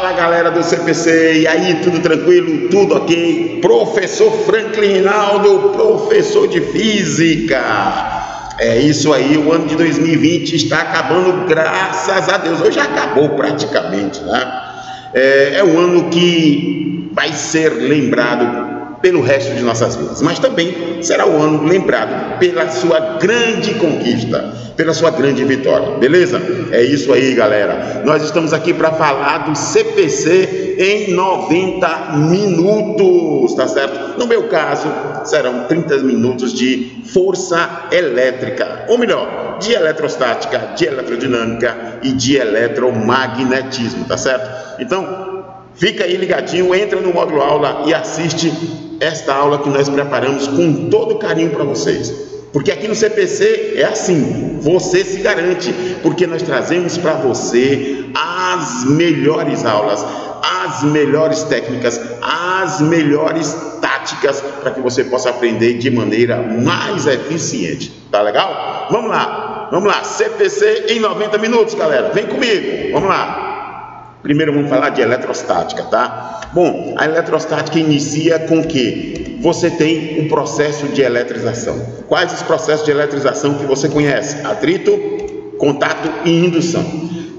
Fala galera do CPC, e aí, tudo tranquilo? Tudo ok? Professor Franklin Rinaldo, professor de Física. É isso aí, o ano de 2020 está acabando, graças a Deus. Hoje já acabou praticamente, né? É um ano que vai ser lembrado pelo resto de nossas vidas, mas também será o ano lembrado pela sua grande conquista, pela sua grande vitória, beleza? É isso aí, galera. Nós estamos aqui para falar do CPC em 90 minutos, tá certo? No meu caso, serão 30 minutos de força elétrica, ou melhor, de eletrostática, de eletrodinâmica e de eletromagnetismo, tá certo? Então, fica aí ligadinho, entra no módulo aula e assiste esta aula que nós preparamos com todo carinho para vocês. Porque aqui no CPC é assim, você se garante, porque nós trazemos para você as melhores aulas, as melhores técnicas, as melhores táticas para que você possa aprender de maneira mais eficiente. Tá legal? Vamos lá, CPC em 90 minutos, galera. Vem comigo, vamos lá. Primeiro vamos falar de eletrostática, tá? Bom, a eletrostática inicia com o quê? Você tem o processo de eletrização. Quais os processos de eletrização que você conhece? Atrito, contato e indução.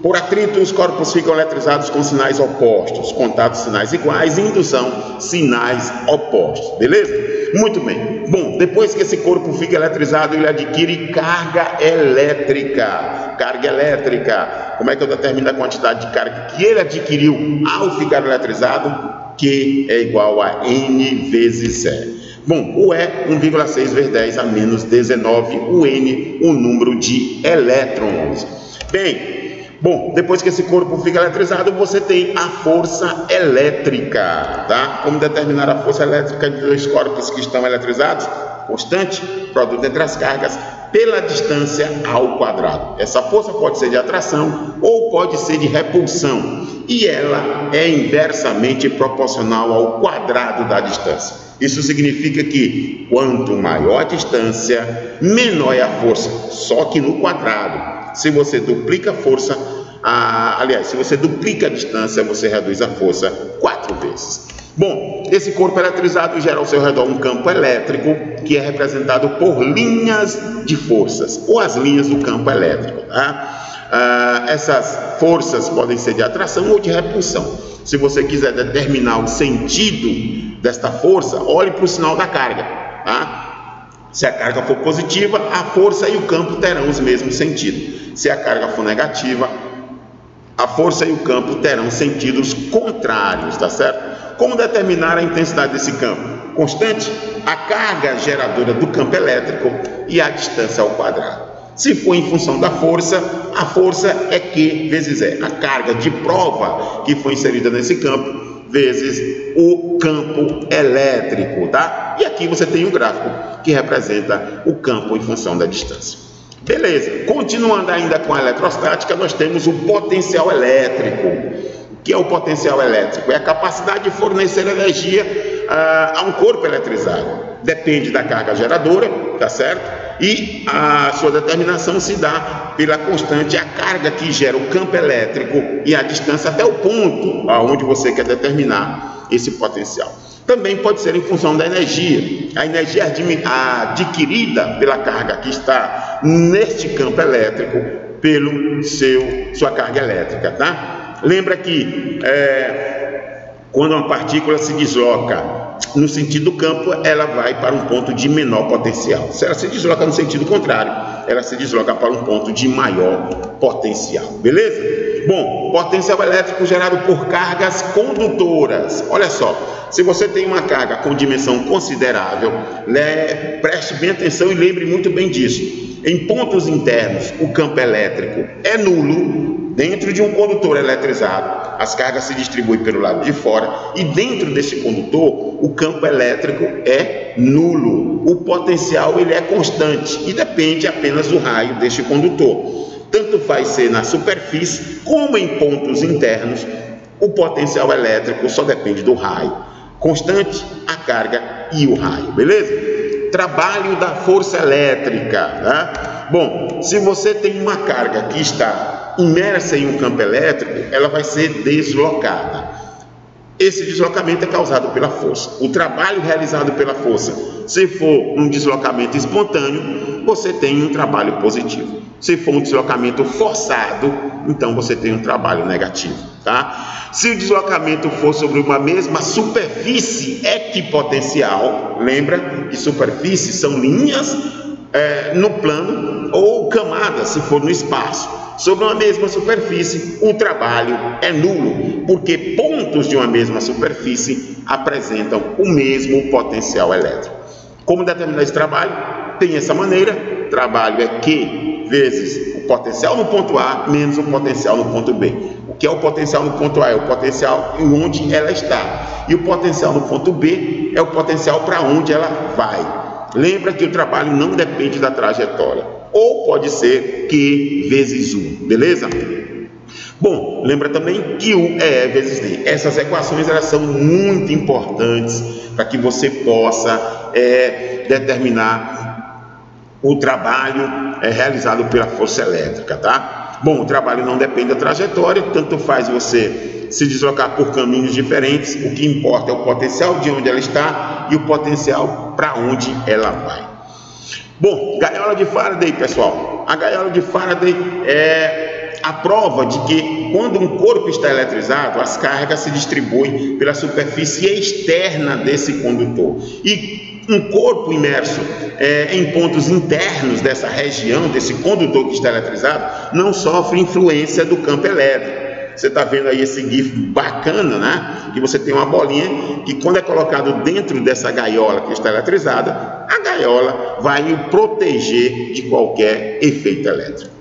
Por atrito, os corpos ficam eletrizados com sinais opostos. Contato, sinais iguais. E indução, sinais opostos. Beleza? Muito bem. Bom, depois que esse corpo fica eletrizado, ele adquire carga elétrica. Carga elétrica. Como é que eu determino a quantidade de carga que ele adquiriu ao ficar eletrizado? Q é igual a N vezes E. Bom, o E, 1,6 vezes 10 a menos 19. O N, o número de elétrons. Bom, depois que esse corpo fica eletrizado, você tem a força elétrica, tá? Como determinar a força elétrica de dois corpos que estão eletrizados? Constante, produto entre as cargas, pela distância ao quadrado. Essa força pode ser de atração ou pode ser de repulsão, e ela é inversamente proporcional ao quadrado da distância. Isso significa que quanto maior a distância, menor é a força, só que no quadrado. Se você duplica a força, se você duplica a distância, você reduz a força 4 vezes. Bom, esse corpo eletrizado gera ao seu redor um campo elétrico que é representado por linhas de forças, ou as linhas do campo elétrico, tá? Essas forças podem ser de atração ou de repulsão. Se você quiser determinar o sentido desta força, olhe para o sinal da carga, tá? Se a carga for positiva, a força e o campo terão os mesmos sentidos. Se a carga for negativa, a força e o campo terão sentidos contrários, tá certo? Como determinar a intensidade desse campo? Constante, a carga geradora do campo elétrico e a distância ao quadrado. Se for em função da força, a força é Q vezes E. A carga de prova que foi inserida nesse campo vezes o campo elétrico, tá? E aqui você tem um gráfico que representa o campo em função da distância. Beleza, continuando ainda com a eletrostática, nós temos o potencial elétrico. O que é o potencial elétrico? É a capacidade de fornecer energia a um corpo eletrizado. Depende da carga geradora, tá certo? E a sua determinação se dá pela constante, a carga que gera o campo elétrico e a distância até o ponto aonde você quer determinar esse potencial. Também pode ser em função da energia. A energia adquirida pela carga que está neste campo elétrico pelo sua carga elétrica, tá? Lembra que quando uma partícula se desloca no sentido do campo, ela vai para um ponto de menor potencial. Se ela se desloca no sentido contrário, ela se desloca para um ponto de maior potencial. Beleza? Bom, potencial elétrico gerado por cargas condutoras. Olha só, se você tem uma carga com dimensão considerável, preste bem atenção e lembre muito bem disso. Em pontos internos, o campo elétrico é nulo. Dentro de um condutor eletrizado, as cargas se distribuem pelo lado de fora, e dentro desse condutor, o campo elétrico é nulo. O potencial ele é constante e depende apenas do raio deste condutor. Tanto faz ser na superfície como em pontos internos, o potencial elétrico só depende do raio. Constante, a carga e o raio, beleza? Trabalho da força elétrica, né? Bom, se você tem uma carga que está imersa em um campo elétrico, ela vai ser deslocada. Esse deslocamento é causado pela força. O trabalho realizado pela força, se for um deslocamento espontâneo, você tem um trabalho positivo. Se for um deslocamento forçado, então você tem um trabalho negativo, tá? Se o deslocamento for sobre uma mesma superfície equipotencial, lembra que superfícies são linhas no plano ou camadas, se for no espaço. Sobre uma mesma superfície, o trabalho é nulo, porque pontos de uma mesma superfície apresentam o mesmo potencial elétrico. Como determinar esse trabalho? Tem essa maneira: trabalho é Q vezes o potencial no ponto A menos o potencial no ponto B. O que é o potencial no ponto A? É o potencial em onde ela está. E o potencial no ponto B é o potencial para onde ela vai. Lembra que o trabalho não depende da trajetória. Ou pode ser Q vezes U, beleza? Bom, lembra também que U é E vezes D. Essas equações elas são muito importantes para que você possa determinar o trabalho realizado pela força elétrica, tá? Bom, o trabalho não depende da trajetória, tanto faz você se deslocar por caminhos diferentes. O que importa é o potencial de onde ela está e o potencial para onde ela vai. Bom, gaiola de Faraday, pessoal. A gaiola de Faraday é a prova de que quando um corpo está eletrizado, as cargas se distribuem pela superfície externa desse condutor. E um corpo imerso em pontos internos dessa região, desse condutor que está eletrizado, não sofre influência do campo elétrico. Você está vendo aí esse GIF bacana, né? Que você tem uma bolinha que, quando é colocado dentro dessa gaiola que está eletrizada, a gaiola vai o proteger de qualquer efeito elétrico.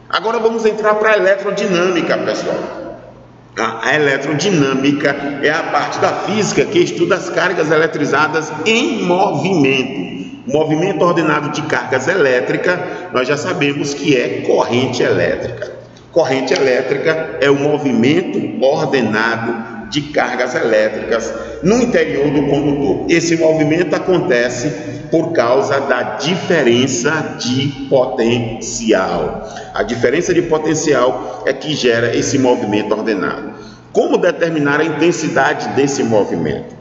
Agora vamos entrar para a eletrodinâmica, pessoal. A eletrodinâmica é a parte da física que estuda as cargas eletrizadas em movimento. Movimento ordenado de cargas elétricas, nós já sabemos que é corrente elétrica. Corrente elétrica é o movimento ordenado de cargas elétricas no interior do condutor. Esse movimento acontece por causa da diferença de potencial. A diferença de potencial é que gera esse movimento ordenado. Como determinar a intensidade desse movimento?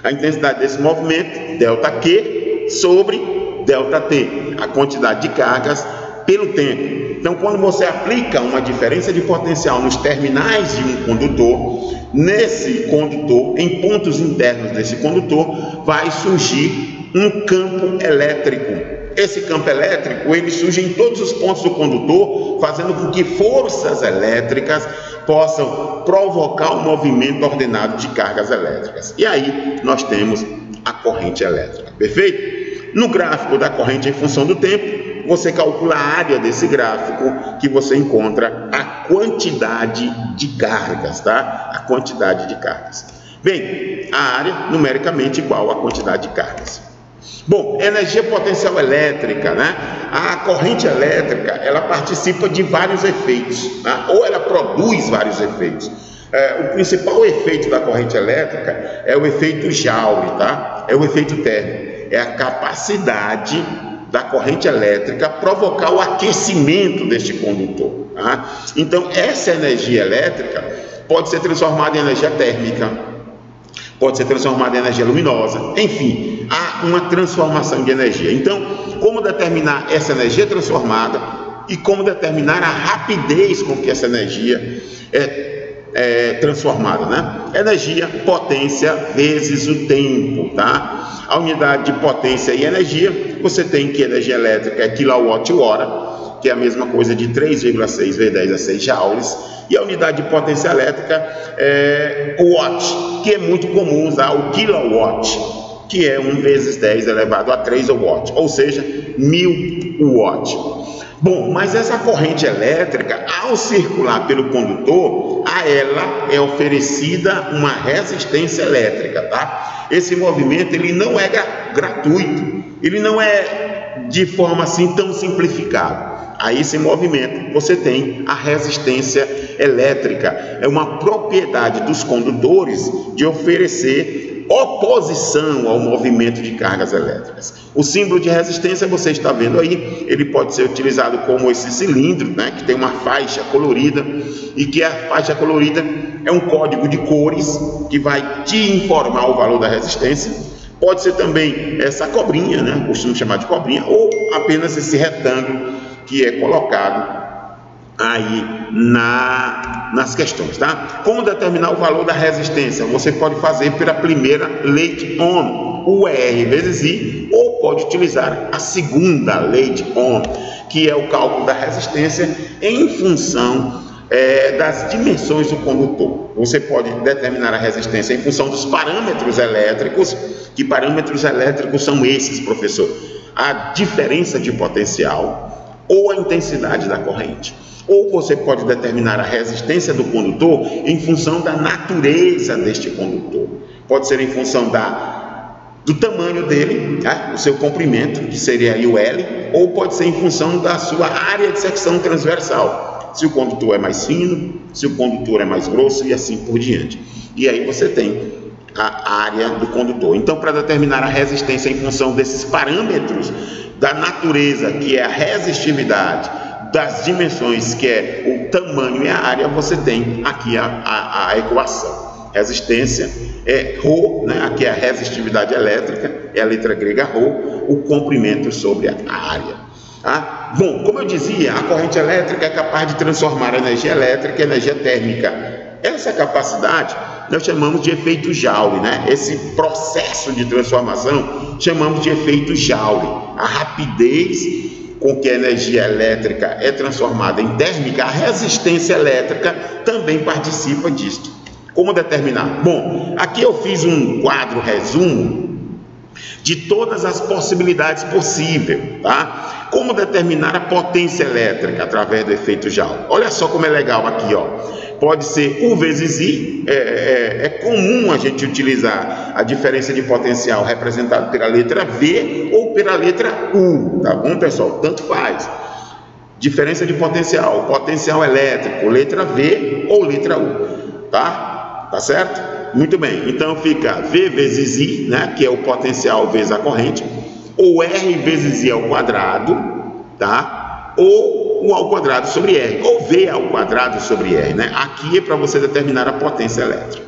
A intensidade desse movimento, ΔQ sobre ΔT, a quantidade de cargas pelo tempo. Então, quando você aplica uma diferença de potencial nos terminais de um condutor, nesse condutor, em pontos internos desse condutor, vai surgir um campo elétrico. Esse campo elétrico, ele surge em todos os pontos do condutor, fazendo com que forças elétricas possam provocar um movimento ordenado de cargas elétricas. E aí, nós temos a corrente elétrica, perfeito? No gráfico da corrente em função do tempo, você calcula a área desse gráfico, que você encontra a quantidade de cargas, tá? A quantidade de cargas. Bem, a área numericamente igual à quantidade de cargas. Bom, energia potencial elétrica, né? A corrente elétrica, ela participa de vários efeitos, tá? Ou ela produz vários efeitos. O principal efeito da corrente elétrica é o efeito Joule, tá? É o efeito térmico. É a capacidade da corrente elétrica provocar o aquecimento deste condutor, tá? Então, essa energia elétrica pode ser transformada em energia térmica, pode ser transformada em energia luminosa, enfim, há uma transformação de energia. Então, como determinar essa energia transformada e como determinar a rapidez com que essa energia é transformada, né? Energia, potência vezes o tempo, tá? A unidade de potência e energia, você tem que energia elétrica é kWh, que é a mesma coisa de 3,6 vezes 10 a 6 joules, e a unidade de potência elétrica é watt, que é muito comum usar o kilowatt, que é 1 vezes 10 elevado a 3 watt, ou seja, 1000 watts. Bom, mas essa corrente elétrica, ao circular pelo condutor, a ela é oferecida uma resistência elétrica, tá? Esse movimento, ele não é gratuito, ele não é de forma assim tão simplificada. A esse movimento você tem a resistência elétrica, é uma propriedade dos condutores de oferecer oposição ao movimento de cargas elétricas. O símbolo de resistência, você está vendo aí, ele pode ser utilizado como esse cilindro, né, que tem uma faixa colorida, e que a faixa colorida é um código de cores que vai te informar o valor da resistência. Pode ser também essa cobrinha, né, costumo chamar de cobrinha, ou apenas esse retângulo que é colocado aí nas questões, tá? Como determinar o valor da resistência? Você pode fazer pela primeira lei de Ohm, o R vezes I, ou pode utilizar a segunda lei de Ohm, que é o cálculo da resistência em função das dimensões do condutor. Você pode determinar a resistência em função dos parâmetros elétricos. Que parâmetros elétricos são esses, professor? A diferença de potencial ou a intensidade da corrente. Ou você pode determinar a resistência do condutor em função da natureza deste condutor. Pode ser em função do tamanho dele, tá? O seu comprimento, que seria aí o L, ou pode ser em função da sua área de secção transversal. Se o condutor é mais fino, se o condutor é mais grosso e assim por diante. E aí você tem a área do condutor. Então, para determinar a resistência em função desses parâmetros da natureza, que é a resistividade, das dimensões, que é o tamanho e a área, você tem aqui a equação. Resistência é ρ, né? Aqui é a resistividade elétrica, é a letra grega ρ, o comprimento sobre a área. Tá? Bom, como eu dizia, a corrente elétrica é capaz de transformar a energia elétrica em energia térmica. Essa capacidade nós chamamos de efeito Joule, né? Esse processo de transformação chamamos de efeito Joule. A rapidez com que a energia elétrica é transformada em térmica, a resistência elétrica também participa disto. Como determinar? Bom, aqui eu fiz um quadro resumo de todas as possibilidades possíveis, tá? Como determinar a potência elétrica através do efeito Joule? Olha só como é legal aqui, ó. Pode ser U vezes I, é comum a gente utilizar a diferença de potencial representada pela letra V ou pela letra U, tá bom, pessoal? Tanto faz. Diferença de potencial, potencial elétrico, letra V ou letra U, tá? Tá certo? Muito bem, então fica V vezes I, né, que é o potencial vezes a corrente, ou R vezes I ao quadrado, tá? Ou U ao quadrado sobre R, ou V ao quadrado sobre R, né? Aqui é para você determinar a potência elétrica.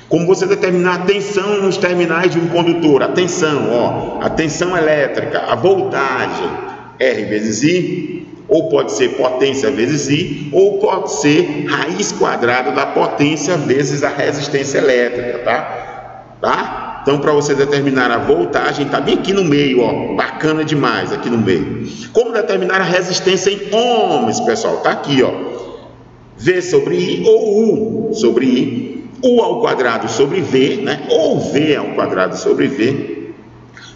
Como você determinar a tensão nos terminais de um condutor, a tensão, ó, a tensão elétrica, a voltagem, R vezes I, ou pode ser potência vezes I, ou pode ser raiz quadrada da potência vezes a resistência elétrica, tá? Então, para você determinar a voltagem, tá bem aqui no meio, ó, bacana demais aqui no meio. Como determinar a resistência em ohms, pessoal? Tá aqui, ó, V sobre I ou U sobre I, U ao quadrado sobre V, né? Ou V ao quadrado sobre V,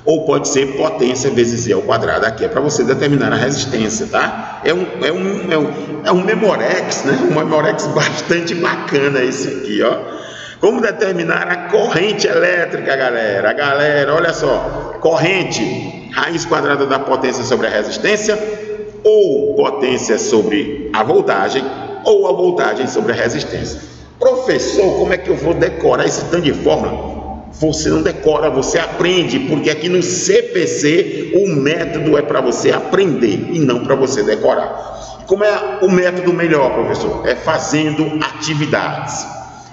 ou pode ser potência vezes I ao quadrado. Aqui é para você determinar a resistência, tá? É um Memorex, né? Um Memorex bastante bacana esse aqui, ó. Como determinar a corrente elétrica, galera? Olha só, corrente, raiz quadrada da potência sobre a resistência, ou potência sobre a voltagem, ou a voltagem sobre a resistência. Professor, como é que eu vou decorar esse tanto de fórmula? Você não decora, você aprende, porque aqui no CPC o método é para você aprender e não para você decorar. Como é o método melhor, professor? É fazendo atividades.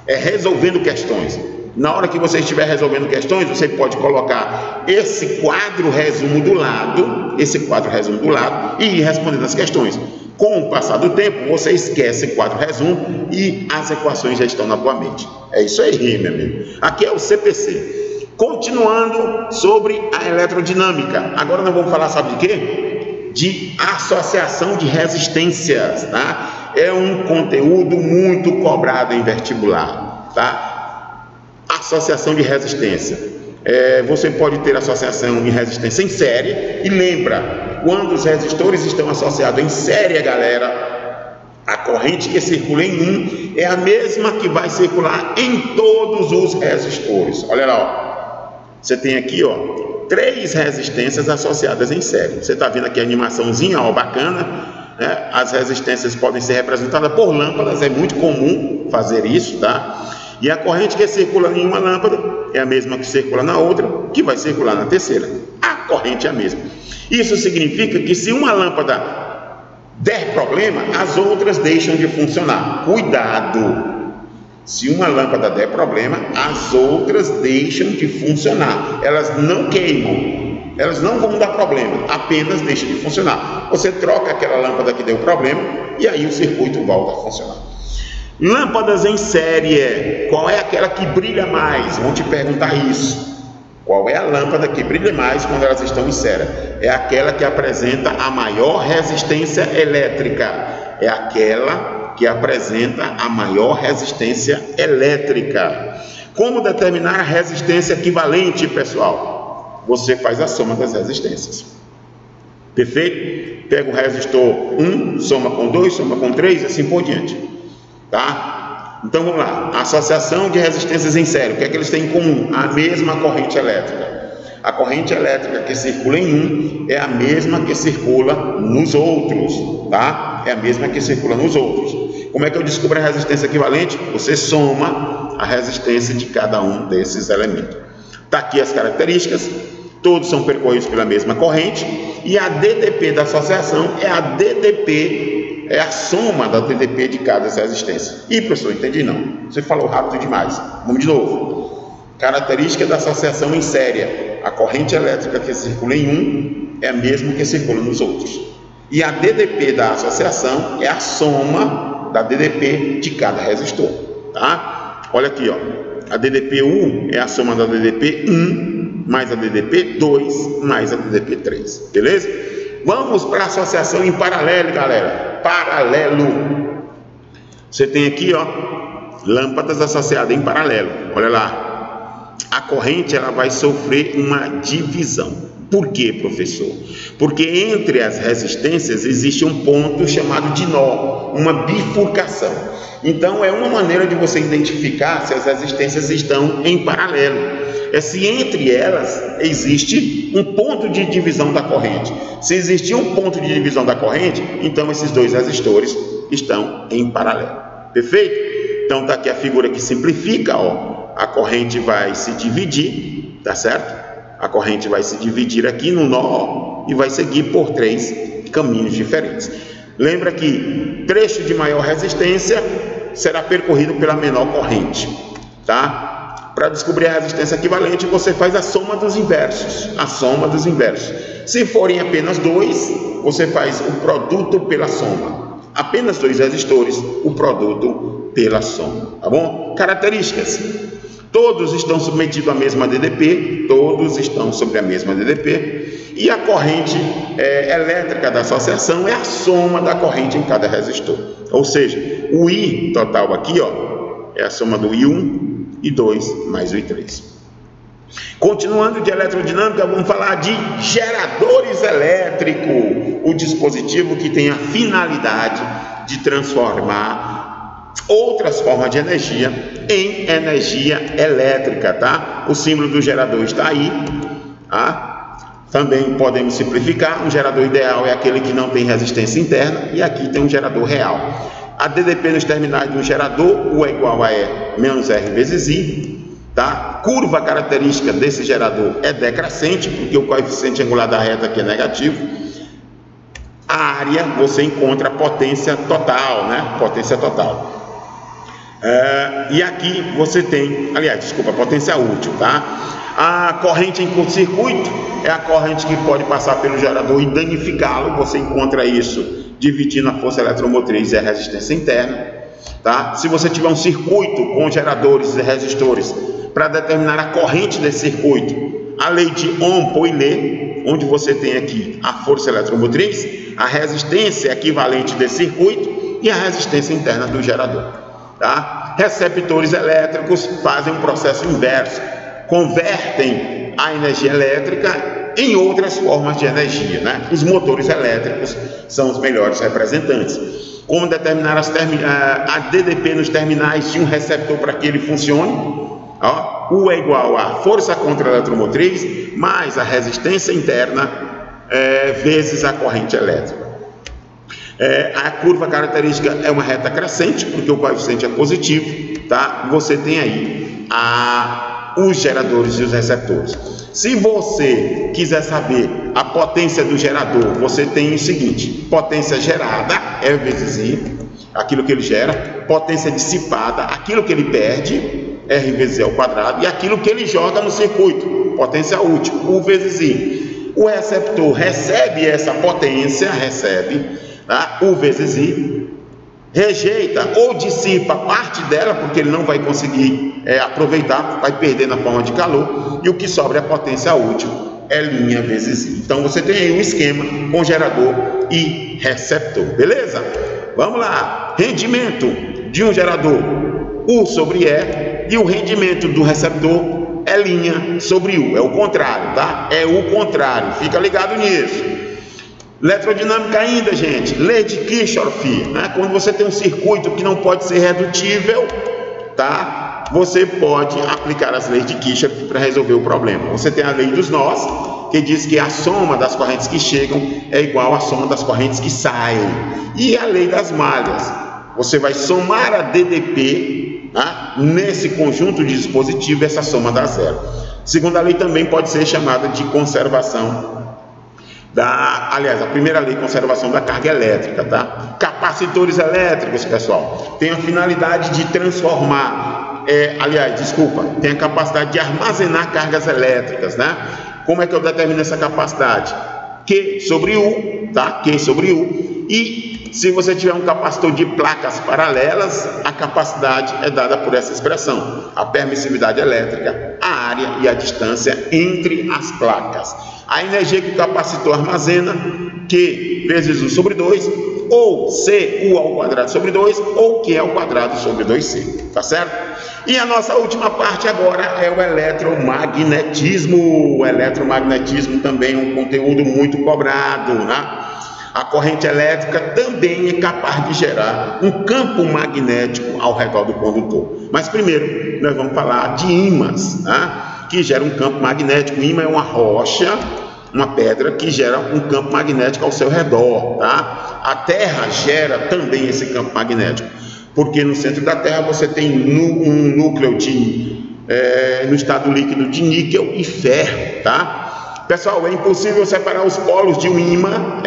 É resolvendo questões. Na hora que você estiver resolvendo questões, você pode colocar esse quadro resumo do lado, e ir respondendo as questões. Com o passar do tempo, você esquece o quadro resumo e as equações já estão na tua mente. É isso aí, meu amigo. Aqui é o CPC. Continuando sobre a eletrodinâmica. Agora nós vamos falar, sabe de quê? De associação de resistências, tá? É um conteúdo muito cobrado em vestibular, tá? Associação de resistência. Você pode ter associação de resistência em série. E lembra, quando os resistores estão associados em série, galera, a corrente que circula em um é a mesma que vai circular em todos os resistores. Olha lá, ó. Você tem aqui, ó, 3 resistências associadas em série. Você está vendo aqui a animaçãozinha, ó, bacana. As resistências podem ser representadas por lâmpadas, é muito comum fazer isso, tá? E a corrente que circula em uma lâmpada é a mesma que circula na outra, que vai circular na terceira. A corrente é a mesma. Isso significa que se uma lâmpada der problema, as outras deixam de funcionar. Cuidado! Se uma lâmpada der problema, as outras deixam de funcionar. Elas não queimam, elas não vão dar problema, apenas deixam de funcionar. Você troca aquela lâmpada que deu problema e aí o circuito volta a funcionar. Lâmpadas em série, qual é aquela que brilha mais? Vão te perguntar isso. Qual é a lâmpada que brilha mais quando elas estão em série? É aquela que apresenta a maior resistência elétrica. É aquela que apresenta a maior resistência elétrica. Como determinar a resistência equivalente, pessoal? Você faz a soma das resistências. Perfeito? Pega o resistor 1, soma com 2, soma com 3, assim por diante. Tá? Então vamos lá, associação de resistências em série, o que é que eles têm em comum? A mesma corrente elétrica. A corrente elétrica que circula em um é a mesma que circula nos outros, tá? É a mesma que circula nos outros. Como é que eu descubro a resistência equivalente? Você soma a resistência de cada um desses elementos. Tá aqui as características, todos são percorridos pela mesma corrente, e a DDP da associação é a DDP, é a soma da DDP de cada resistência. Ih, professor, entendi não. Você falou rápido demais. Vamos de novo. Característica da associação em série. A corrente elétrica que circula em um é a mesma que circula nos outros. E a DDP da associação é a soma da DDP de cada resistor. Tá? Olha aqui, ó. A DDP1 é a soma da DDP1 mais a DDP2 mais a DDP3. Beleza? Vamos para a associação em paralelo, galera. Paralelo. Você tem aqui, ó, lâmpadas associadas em paralelo. Olha lá. A corrente ela vai sofrer uma divisão. Por quê, professor? Porque entre as resistências existe um ponto chamado de nó, uma bifurcação. Então é uma maneira de você identificar se as resistências estão em paralelo. É se entre elas existe um ponto de divisão da corrente. Se existir um ponto de divisão da corrente, então esses dois resistores estão em paralelo. Perfeito? Então está aqui a figura que simplifica, ó. A corrente vai se dividir, tá certo? A corrente vai se dividir aqui no nó e vai seguir por 3 caminhos diferentes. Lembra que trecho de maior resistência será percorrido pela menor corrente, tá? Para descobrir a resistência equivalente, você faz a soma dos inversos. A soma dos inversos. Se forem apenas 2, você faz o produto pela soma. Apenas 2 resistores, o produto pela soma. Tá bom? Características. Todos estão submetidos à mesma DDP. Todos estão sobre a mesma DDP. E a corrente elétrica da associação é a soma da corrente em cada resistor. Ou seja, o I total aqui, ó, é a soma do I1 e 2 mais o I3. Continuando de eletrodinâmica, vamos falar de geradores elétricos, o dispositivo que tem a finalidade de transformar outras formas de energia em energia elétrica, tá? O símbolo do gerador está aí, tá? Também podemos simplificar, um gerador ideal é aquele que não tem resistência interna, e aqui tem um gerador real. A DDP nos terminais de um gerador, U é igual a E menos R vezes I, tá? Curva característica desse gerador é decrescente, porque o coeficiente angular da reta aqui é negativo. A área, você encontra a potência total, né? Potência total. E aqui você tem, aliás, desculpa, potência útil, tá? A corrente em curto-circuito é a corrente que pode passar pelo gerador e danificá-lo. Você encontra isso dividindo a força eletromotriz e a resistência interna, tá? Se você tiver um circuito com geradores e resistores, para determinar a corrente desse circuito, a lei de Ohm-Poilet, onde você tem aqui a força eletromotriz, a resistência equivalente desse circuito e a resistência interna do gerador, tá? Receptores elétricos fazem um processo inverso, convertem a energia elétrica em outras formas de energia, né? Os motores elétricos são os melhores representantes. Como determinar a DDP nos terminais de um receptor para que ele funcione? Ó, U é igual a força contra a eletromotriz mais a resistência interna vezes a corrente elétrica. A curva característica é uma reta crescente, porque o coeficiente é positivo. tá? Você tem aí os geradores e os receptores. Se você quiser saber a potência do gerador, você tem o seguinte: potência gerada, E vezes I, aquilo que ele gera; potência dissipada, aquilo que ele perde, R vezes E ao quadrado; e aquilo que ele joga no circuito, potência útil, U vezes I. O receptor recebe essa potência, tá? U vezes I, rejeita ou dissipa parte dela, porque ele não vai conseguir aproveitar, vai perder na forma de calor, e o que sobra é a potência útil, L' vezes I. Então você tem aí um esquema com gerador e receptor, beleza? Vamos lá. Rendimento de um gerador, U sobre E, e o rendimento do receptor é L' sobre U, é o contrário, tá? É o contrário, fica ligado nisso. Elerodinâmica ainda, gente, lei de Kirchhoff, né? Quando você tem um circuito que não pode ser redutível, tá? Você pode aplicar as leis de Kirchhoff para resolver o problema. Você tem a lei dos nós, que diz que a soma das correntes que chegam é igual à soma das correntes que saem. E a lei das malhas, você vai somar a DDP, tá? Nesse conjunto de dispositivo, essa soma dá zero. Segunda lei também pode ser chamada de conservação aliás, a primeira lei de conservação da carga elétrica, tá? Capacitores elétricos, pessoal, tem a finalidade de transformar, tem a capacidade de armazenar cargas elétricas, né? Como é que eu determino essa capacidade? Q sobre U, tá? Q sobre U. E se você tiver um capacitor de placas paralelas, a capacidade é dada por essa expressão: a permissividade elétrica, a área e a distância entre as placas. A energia que o capacitor armazena, Q vezes U sobre 2, ou C, U ao quadrado sobre 2, ou Q ao quadrado sobre 2C, tá certo? E a nossa última parte agora é o eletromagnetismo. O eletromagnetismo também é um conteúdo muito cobrado, né? A corrente elétrica também é capaz de gerar um campo magnético ao redor do condutor. Mas primeiro nós vamos falar de ímãs, né? Que gera um campo magnético. O ímã é uma rocha, uma pedra que gera um campo magnético ao seu redor, tá? A Terra gera também esse campo magnético, porque no centro da Terra você tem um núcleo no estado líquido de níquel e ferro, tá? Pessoal, é impossível separar os polos de um ímã,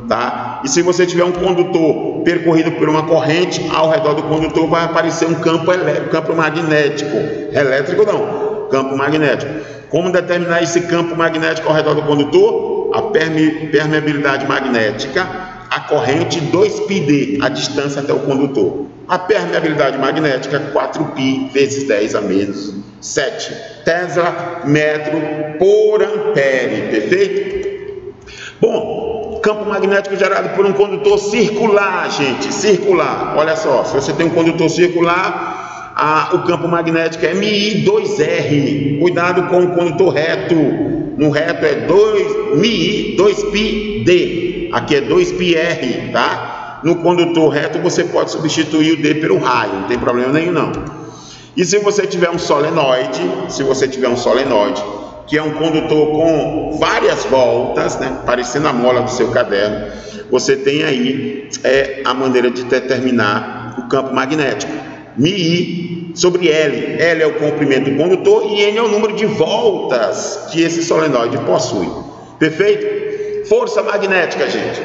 tá? E se você tiver um condutor percorrido por uma corrente, ao redor do condutor vai aparecer um campo magnético. Elétrico não, campo magnético. Como determinar esse campo magnético ao redor do condutor? A permeabilidade magnética, a corrente 2πd, a distância até o condutor. A permeabilidade magnética 4π vezes 10 a menos 7 Tesla metro por ampere, perfeito? Bom, campo magnético gerado por um condutor circular, gente, circular. Olha só, se você tem um condutor circular, o campo magnético é Mi2R. Cuidado com o condutor reto. No reto é Mi 2πd. Aqui é 2πr, tá? No condutor reto você pode substituir o D pelo raio, não tem problema nenhum não. E se você tiver um solenoide, que é um condutor com várias voltas, né, parecendo a mola do seu caderno, você tem aí a maneira de determinar o campo magnético. Mi sobre L. L é o comprimento do condutor e N é o número de voltas que esse solenoide possui. Perfeito? Força magnética, gente.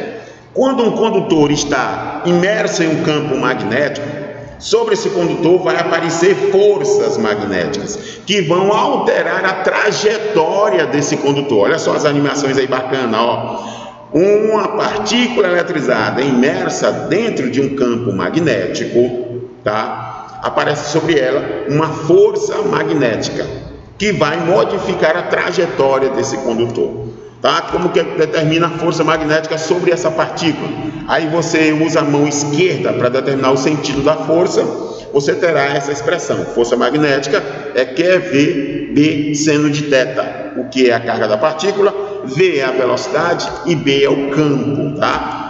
Quando um condutor está imerso em um campo magnético, sobre esse condutor vai aparecer forças magnéticas que vão alterar a trajetória desse condutor. Olha só as animações aí bacanas, ó. Uma partícula eletrizada imersa dentro de um campo magnético, tá? Aparece sobre ela uma força magnética que vai modificar a trajetória desse condutor, tá? Como que determina a força magnética sobre essa partícula? Aí você usa a mão esquerda para determinar o sentido da força. Você terá essa expressão: força magnética é Q é V, B seno de θ. O que é a carga da partícula, V é a velocidade e B é o campo, tá?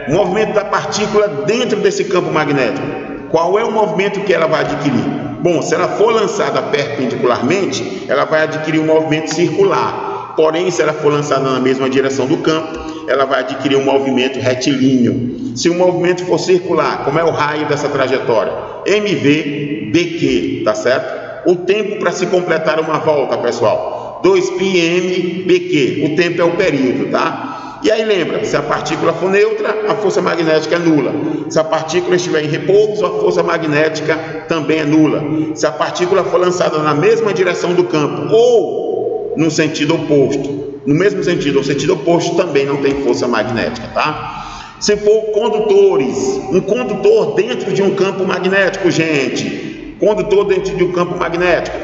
Movimento da partícula dentro desse campo magnético. Qual é o movimento que ela vai adquirir? Bom, se ela for lançada perpendicularmente, ela vai adquirir um movimento circular. porém, se ela for lançada na mesma direção do campo, ela vai adquirir um movimento retilíneo. Se o movimento for circular, como é o raio dessa trajetória? MV/BQ, tá certo? O tempo para se completar uma volta, pessoal, 2πm/BQ, o tempo é o período, tá? E aí lembra, se a partícula for neutra, a força magnética é nula. Se a partícula estiver em repouso, a força magnética também é nula. Se a partícula for lançada na mesma direção do campo ou no sentido oposto, no mesmo sentido ou sentido oposto, também não tem força magnética, tá? Se for condutores, um condutor dentro de um campo magnético, gente, condutor dentro de um campo magnético,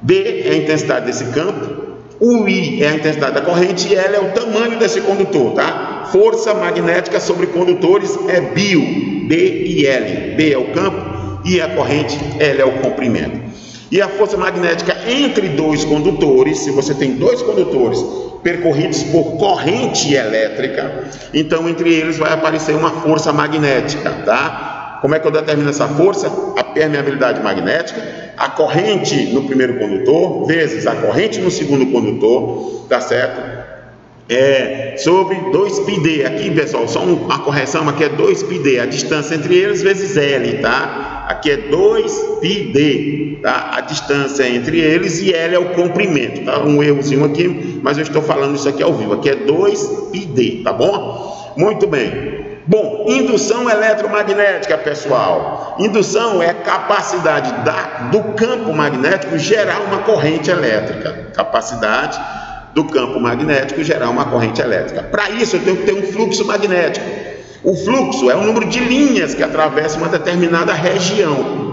B é a intensidade desse campo, o I é a intensidade da corrente e L é o tamanho desse condutor, tá? Força magnética sobre condutores é bio, B e L. B é o campo e a corrente, L é o comprimento. E a força magnética entre dois condutores, se você tem dois condutores percorridos por corrente elétrica, então entre eles vai aparecer uma força magnética, tá? Como é que eu determino essa força? A permeabilidade magnética, a corrente no primeiro condutor, vezes a corrente no segundo condutor, tá certo? Sobre 2πd, aqui pessoal, só uma correção, aqui é 2πd, a distância entre eles vezes L, tá? Aqui é 2πd, tá? A distância entre eles e L é o comprimento, tá? Um errozinho aqui, mas eu estou falando isso aqui ao vivo, aqui é 2πd, tá bom? Muito bem. Bom, indução eletromagnética, pessoal. Indução é a capacidade do campo magnético gerar uma corrente elétrica. Capacidade do campo magnético gerar uma corrente elétrica. Para isso, eu tenho que ter um fluxo magnético. O fluxo é o número de linhas que atravessam uma determinada região.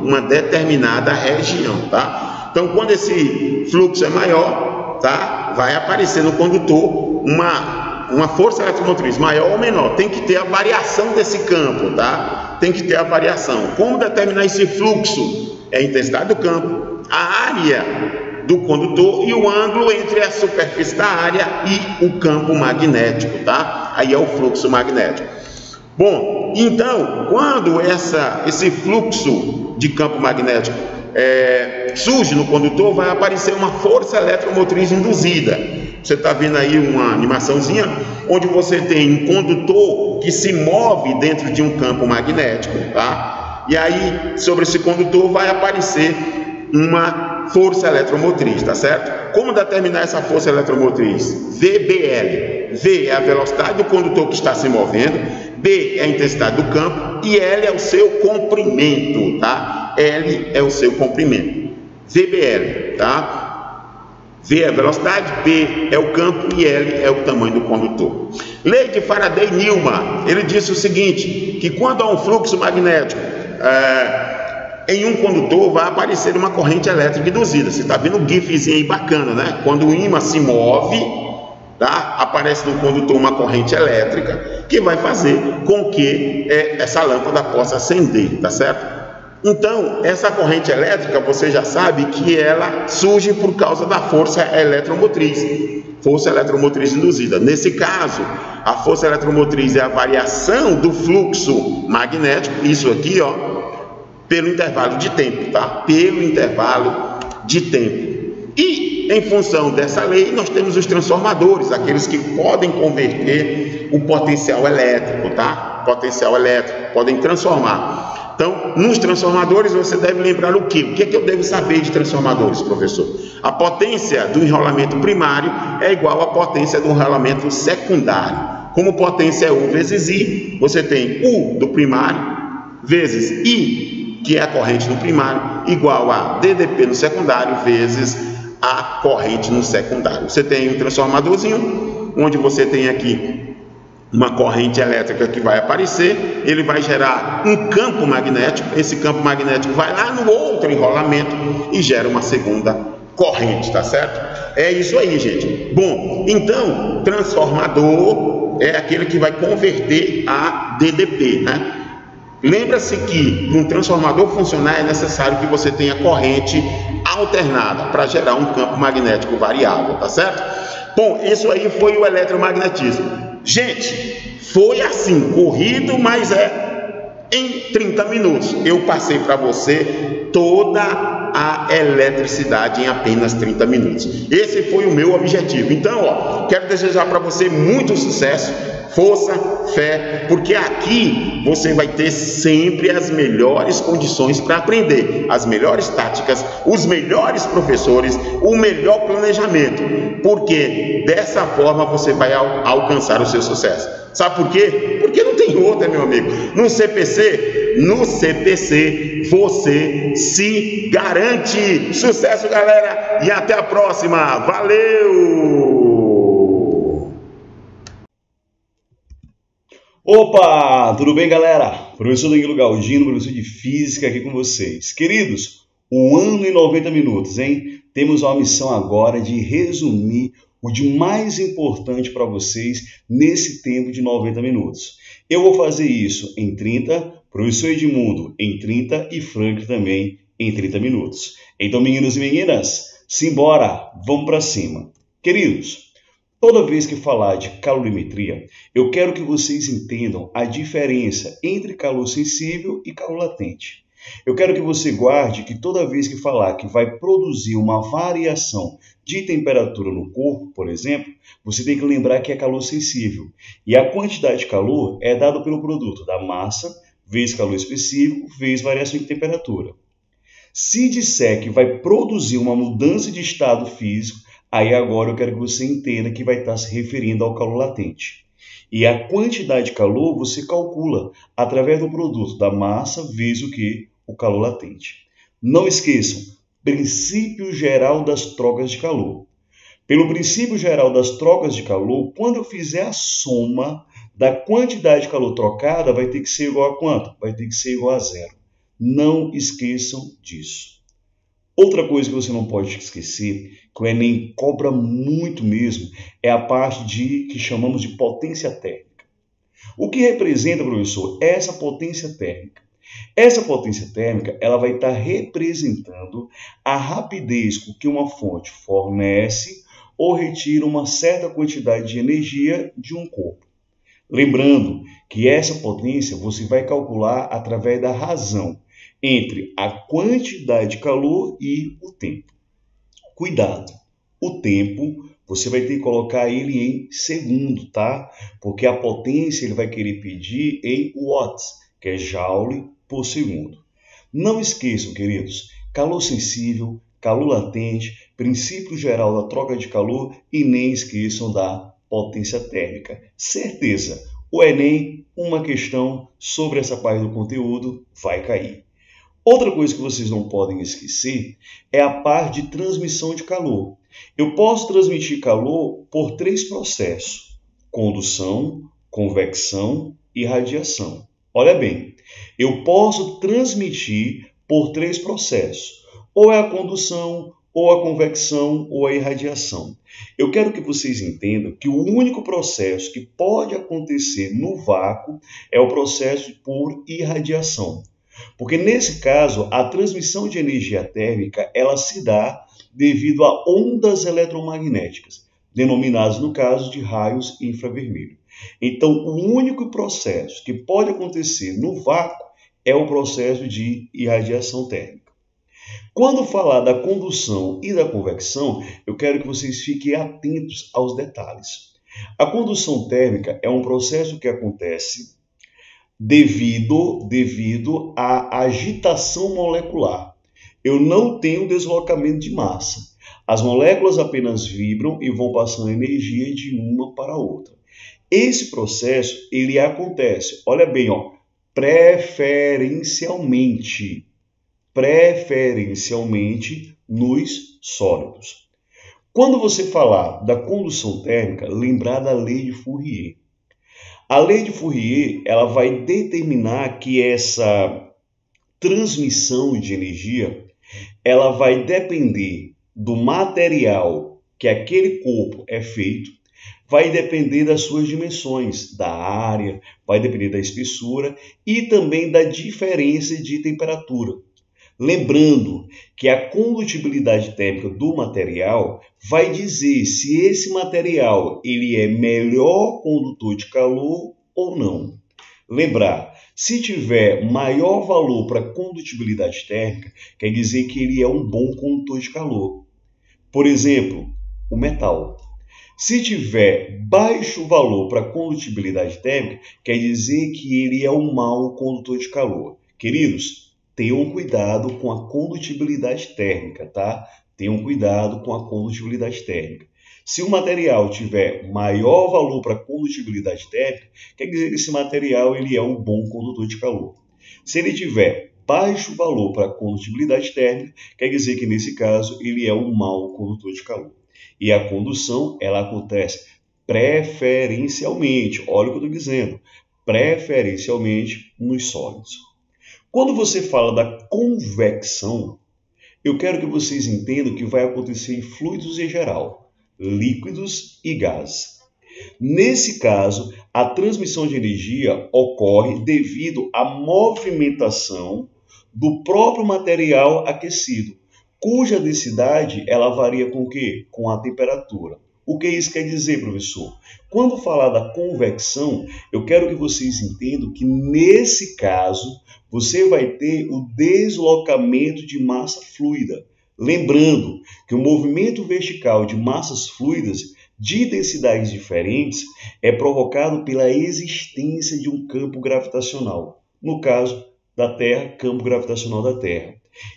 Tá? Então, quando esse fluxo é maior, tá? Vai aparecer no condutor uma força eletromotriz maior ou menor. Tem que ter a variação desse campo, tá? Tem que ter a variação. Como determinar esse fluxo? É a intensidade do campo, a área do condutor e o ângulo entre a superfície da área e o campo magnético, tá? Aí é o fluxo magnético. Bom, então, quando esse fluxo de campo magnético surge no condutor, vai aparecer uma força eletromotriz induzida. Você está vendo aí uma animaçãozinha onde você tem um condutor que se move dentro de um campo magnético, tá? E aí, sobre esse condutor vai aparecer uma força eletromotriz, tá certo? Como determinar essa força eletromotriz? VBL. V é a velocidade do condutor que está se movendo, B é a intensidade do campo e L é o seu comprimento, tá? L é o seu comprimento. VBL, tá? V é a velocidade, B é o campo e L é o tamanho do condutor. Lei de Faraday-Newman, ele disse o seguinte, que quando há um fluxo magnético em um condutor, vai aparecer uma corrente elétrica induzida. Você está vendo um gifzinho aí bacana, né? Quando o ímã se move, tá? Aparece no condutor uma corrente elétrica que vai fazer com que essa lâmpada possa acender, tá certo? Então, essa corrente elétrica, você já sabe que ela surge por causa da força eletromotriz. Força eletromotriz induzida. Nesse caso, a força eletromotriz é a variação do fluxo magnético, isso aqui, ó, pelo intervalo de tempo, tá? Pelo intervalo de tempo. E, em função dessa lei, nós temos os transformadores, aqueles que podem converter o potencial elétrico, tá? Potencial elétrico, podem transformar. Então, nos transformadores, você deve lembrar o quê? O que é que eu devo saber de transformadores, professor? A potência do enrolamento primário é igual à potência do enrolamento secundário. Como potência é U vezes I, você tem U do primário vezes I, que é a corrente no primário, igual a DDP no secundário vezes a corrente no secundário. Você tem um transformadorzinho, onde você tem aqui uma corrente elétrica que vai aparecer, ele vai gerar um campo magnético, esse campo magnético vai lá no outro enrolamento e gera uma segunda corrente, tá certo? É isso aí, gente. Bom, então, transformador é aquele que vai converter a DDP, né? Lembra-se que para um transformador funcionar é necessário que você tenha corrente alternada para gerar um campo magnético variável, tá certo? Bom, isso aí foi o eletromagnetismo. Gente, foi assim, corrido, mas Em 30 minutos, eu passei para você toda a eletricidade em apenas 30 minutos. Esse foi o meu objetivo. Então, quero desejar para você muito sucesso, força, fé, porque aqui você vai ter sempre as melhores condições para aprender, as melhores táticas, os melhores professores, o melhor planejamento, porque dessa forma você vai alcançar o seu sucesso. Sabe por quê? Porque não tem outra, meu amigo. No CPC você se garante. Sucesso, galera, e até a próxima. Valeu! Opa, tudo bem, galera? Professor Danilo Galdino, professor de Física aqui com vocês. Queridos, 1 ano e 90 minutos, hein? Temos uma missão agora de resumir o de mais importante para vocês nesse tempo de 90 minutos. Eu vou fazer isso em 30, professor Edmundo em 30 e Frank também em 30 minutos. Então, meninos e meninas, simbora, vamos para cima. Queridos, toda vez que falar de calorimetria, eu quero que vocês entendam a diferença entre calor sensível e calor latente. Eu quero que você guarde que toda vez que falar que vai produzir uma variação de temperatura no corpo, por exemplo, você tem que lembrar que é calor sensível. E a quantidade de calor é dada pelo produto da massa, vezes calor específico, vezes variação de temperatura. Se disser que vai produzir uma mudança de estado físico, aí agora eu quero que você entenda que vai estar se referindo ao calor latente. E a quantidade de calor você calcula através do produto da massa vezes o que? O calor latente. Não esqueçam, princípio geral das trocas de calor. Pelo princípio geral das trocas de calor, quando eu fizer a soma da quantidade de calor trocada, vai ter que ser igual a quanto? Vai ter que ser igual a zero. Não esqueçam disso. Outra coisa que você não pode esquecer, que o Enem cobra muito mesmo, é a parte que chamamos de potência térmica. O que representa, professor, essa potência térmica? Essa potência térmica ela vai estar representando a rapidez com que uma fonte fornece ou retira uma certa quantidade de energia de um corpo. Lembrando que essa potência você vai calcular através da razão entre a quantidade de calor e o tempo. Cuidado, o tempo você vai ter que colocar ele em segundo, tá? Porque a potência ele vai querer pedir em watts, que é joule por segundo. Não esqueçam, queridos, calor sensível, calor latente, princípio geral da troca de calor e nem esqueçam da potência térmica. Certeza, o Enem, uma questão sobre essa parte do conteúdo vai cair. Outra coisa que vocês não podem esquecer é a parte de transmissão de calor. Eu posso transmitir calor por 3 processos: condução, convecção e radiação. Olha bem, eu posso transmitir por 3 processos, ou é a condução, ou a convecção, ou a irradiação. Eu quero que vocês entendam que o único processo que pode acontecer no vácuo é o processo por irradiação. Porque nesse caso, a transmissão de energia térmica, ela se dá devido a ondas eletromagnéticas, denominadas no caso de raios infravermelhos. Então, o único processo que pode acontecer no vácuo é o processo de irradiação térmica. Quando falar da condução e da convecção, eu quero que vocês fiquem atentos aos detalhes. A condução térmica é um processo que acontece devido à agitação molecular. Eu não tenho deslocamento de massa. As moléculas apenas vibram e vão passando energia de uma para outra. Esse processo, ele acontece, olha bem, preferencialmente nos sólidos. Quando você falar da condução térmica, lembrar da lei de Fourier. A lei de Fourier, ela vai determinar que essa transmissão de energia, ela vai depender do material que aquele corpo é feito, vai depender das suas dimensões, da área, vai depender da espessura e também da diferença de temperatura. Lembrando que a condutibilidade térmica do material vai dizer se esse material ele é melhor condutor de calor ou não. Lembrar, se tiver maior valor para condutibilidade térmica, quer dizer que ele é um bom condutor de calor. Por exemplo, o metal. Se tiver baixo valor para condutibilidade térmica, quer dizer que ele é um mau condutor de calor. Queridos, tenham cuidado com a condutibilidade térmica, tá? Tenham cuidado com a condutibilidade térmica. Se o material tiver maior valor para condutibilidade térmica, quer dizer que esse material ele é um bom condutor de calor. Se ele tiver baixo valor para condutibilidade térmica, quer dizer que nesse caso ele é um mau condutor de calor. E a condução, ela acontece preferencialmente, olha o que eu estou dizendo, preferencialmente nos sólidos. Quando você fala da convecção, eu quero que vocês entendam que vai acontecer em fluidos em geral, líquidos e gases. Nesse caso, a transmissão de energia ocorre devido à movimentação do próprio material aquecido, cuja densidade ela varia com o quê? Com a temperatura. O que isso quer dizer, professor? Quando falar da convecção, eu quero que vocês entendam que nesse caso você vai ter o deslocamento de massa fluida. Lembrando que o movimento vertical de massas fluidas de densidades diferentes é provocado pela existência de um campo gravitacional. No caso da Terra, campo gravitacional da Terra.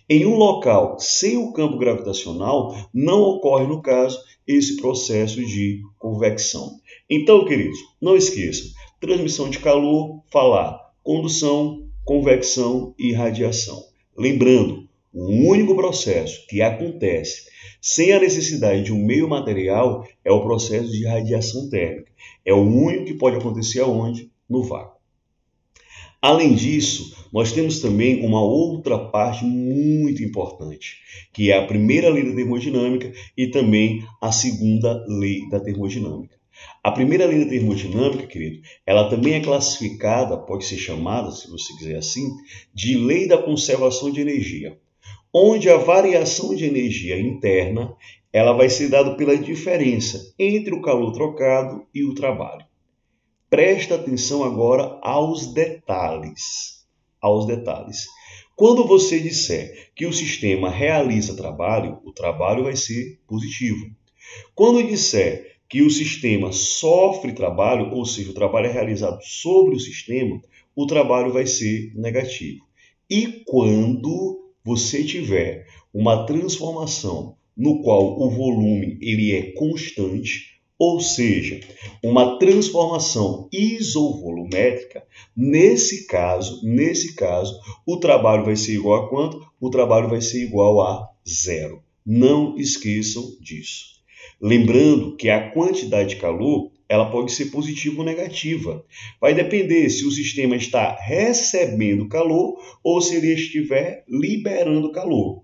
Em um local sem o campo gravitacional, não ocorre, no caso, esse processo de convecção. Então, queridos, não esqueçam, transmissão de calor, falar condução, convecção e radiação. Lembrando, o único processo que acontece sem a necessidade de um meio material é o processo de radiação térmica. É o único que pode acontecer aonde? No vácuo. Além disso, nós temos também uma outra parte muito importante, que é a primeira lei da termodinâmica e também a segunda lei da termodinâmica. A primeira lei da termodinâmica, querido, ela também é classificada, pode ser chamada, se você quiser assim, de lei da conservação de energia, onde a variação de energia interna ela vai ser dada pela diferença entre o calor trocado e o trabalho. Presta atenção agora aos detalhes. Quando você disser que o sistema realiza trabalho, o trabalho vai ser positivo. Quando disser que o sistema sofre trabalho, ou seja, o trabalho é realizado sobre o sistema, o trabalho vai ser negativo. E quando você tiver uma transformação no qual o volume ele é constante, ou seja, uma transformação isovolumétrica, nesse caso, o trabalho vai ser igual a quanto? O trabalho vai ser igual a zero. Não esqueçam disso. Lembrando que a quantidade de calor ela pode ser positiva ou negativa. Vai depender se o sistema está recebendo calor ou se ele estiver liberando calor.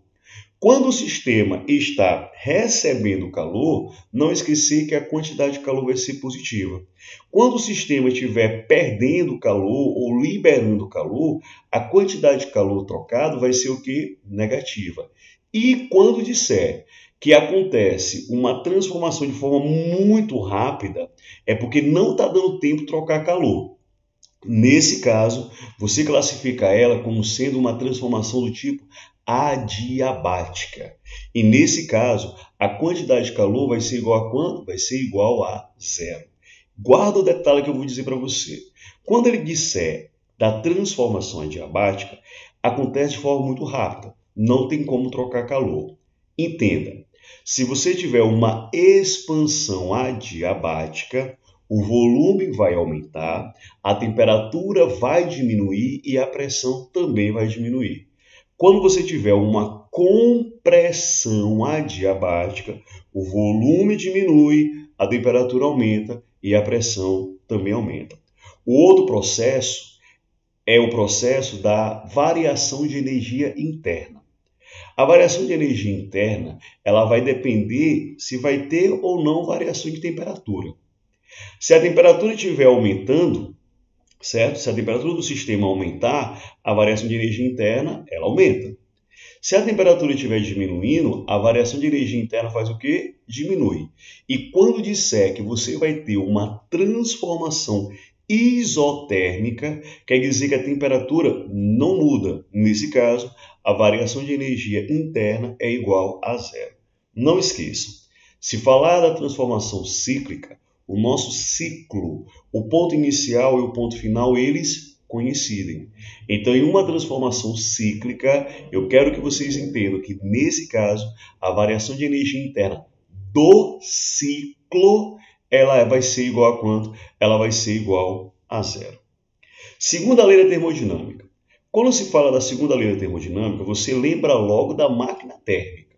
Quando o sistema está recebendo calor, não esquecer que a quantidade de calor vai ser positiva. Quando o sistema estiver perdendo calor ou liberando calor, a quantidade de calor trocado vai ser o quê? Negativa. E quando disser que acontece uma transformação de forma muito rápida, é porque não está dando tempo de trocar calor. Nesse caso, você classifica ela como sendo uma transformação do tipo adiabática. E nesse caso, a quantidade de calor vai ser igual a quanto? Vai ser igual a zero. Guarda o detalhe que eu vou dizer para você. Quando ele disser da transformação adiabática, acontece de forma muito rápida. Não tem como trocar calor. Entenda, se você tiver uma expansão adiabática, o volume vai aumentar, a temperatura vai diminuir e a pressão também vai diminuir. Quando você tiver uma compressão adiabática, o volume diminui, a temperatura aumenta e a pressão também aumenta. O outro processo é o processo da variação de energia interna. A variação de energia interna, ela vai depender se vai ter ou não variação de temperatura. Se a temperatura estiver aumentando, certo? Se a temperatura do sistema aumentar, a variação de energia interna, ela aumenta. Se a temperatura estiver diminuindo, a variação de energia interna faz o quê? Diminui. E quando disser que você vai ter uma transformação isotérmica quer dizer que a temperatura não muda. Nesse caso, a variação de energia interna é igual a zero. Não esqueçam, se falar da transformação cíclica, o nosso ciclo, o ponto inicial e o ponto final, eles coincidem. Então, em uma transformação cíclica, eu quero que vocês entendam que, nesse caso, a variação de energia interna do ciclo, ela vai ser igual a quanto? Ela vai ser igual a zero. Segunda lei da termodinâmica. Quando se fala da segunda lei da termodinâmica, você lembra logo da máquina térmica.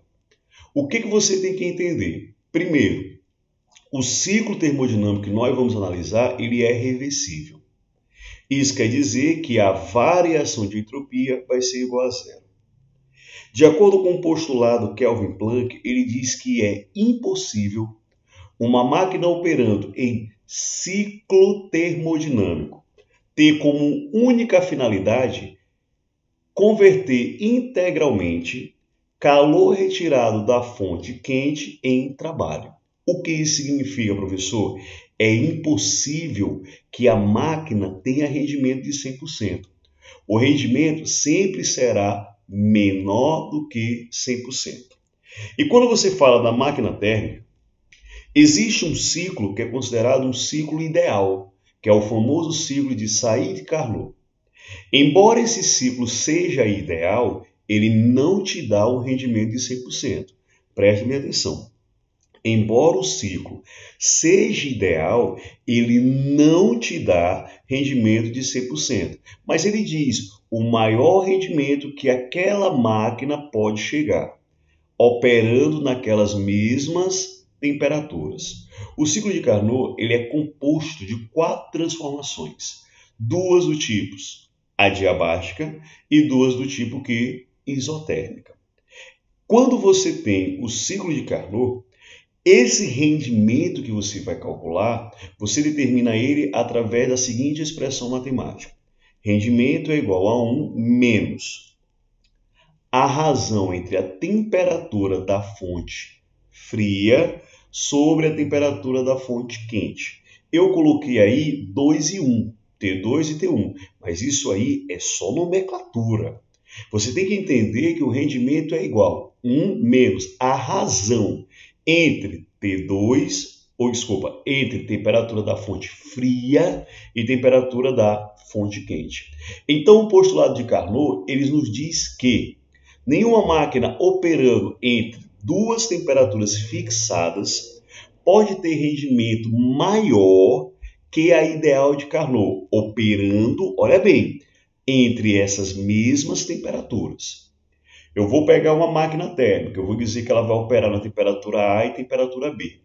O que você tem que entender? Primeiro, o ciclo termodinâmico que nós vamos analisar, ele é reversível. Isso quer dizer que a variação de entropia vai ser igual a zero. De acordo com o postulado Kelvin-Planck, ele diz que é impossível uma máquina operando em ciclo termodinâmico ter como única finalidade converter integralmente calor retirado da fonte quente em trabalho. O que isso significa, professor? É impossível que a máquina tenha rendimento de 100%. O rendimento sempre será menor do que 100%. E quando você fala da máquina térmica, existe um ciclo que é considerado um ciclo ideal, que é o famoso ciclo de Saidt-Carnot. Embora esse ciclo seja ideal, ele não te dá um rendimento de 100%. Preste atenção. Embora o ciclo seja ideal, ele não te dá rendimento de 100%. Mas ele diz o maior rendimento que aquela máquina pode chegar, operando naquelas mesmas temperaturas. O ciclo de Carnot ele é composto de 4 transformações. 2 do tipo adiabática e 2 do tipo isotérmica. Quando você tem o ciclo de Carnot, esse rendimento que você vai calcular, você determina ele através da seguinte expressão matemática. Rendimento é igual a 1 menos a razão entre a temperatura da fonte fria sobre a temperatura da fonte quente. Eu coloquei aí 2 e 1, T2 e T1, mas isso aí é só nomenclatura. Você tem que entender que o rendimento é igual a 1 menos a razão entre entre temperatura da fonte fria e temperatura da fonte quente. Então, o postulado de Carnot, ele nos diz que nenhuma máquina operando entre 2 temperaturas fixadas pode ter rendimento maior que a ideal de Carnot, operando, olha bem, entre essas mesmas temperaturas. Eu vou pegar uma máquina térmica, eu vou dizer que ela vai operar na temperatura A e temperatura B.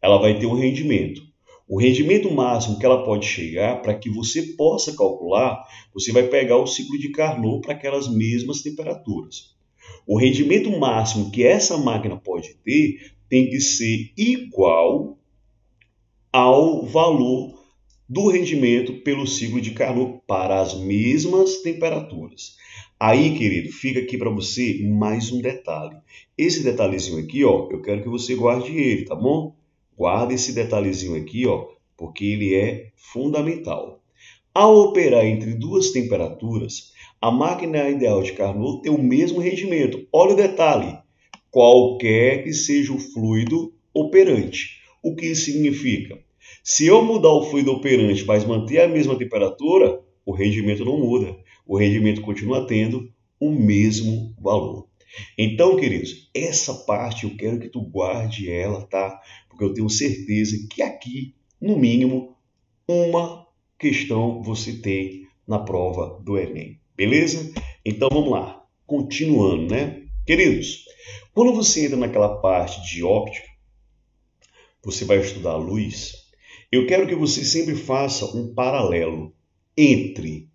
Ela vai ter um rendimento. O rendimento máximo que ela pode chegar, para que você possa calcular, você vai pegar o ciclo de Carnot para aquelas mesmas temperaturas. O rendimento máximo que essa máquina pode ter tem que ser igual ao valor do rendimento pelo ciclo de Carnot para as mesmas temperaturas. Aí, querido, fica aqui para você mais um detalhe. Esse detalhezinho aqui, ó, eu quero que você guarde ele, tá bom? Guarda esse detalhezinho aqui, ó, porque ele é fundamental. Ao operar entre 2 temperaturas, a máquina ideal de Carnot tem o mesmo rendimento. Olha o detalhe, qualquer que seja o fluido operante. O que isso significa? Se eu mudar o fluido operante, mas manter a mesma temperatura, o rendimento não muda. O rendimento continua tendo o mesmo valor. Então, queridos, essa parte eu quero que tu guarde ela, tá? Porque eu tenho certeza que aqui, no mínimo, uma questão você tem na prova do Enem. Beleza? Então, vamos lá. Continuando, né? Queridos, quando você entra naquela parte de óptica, você vai estudar a luz, eu quero que você sempre faça um paralelo entre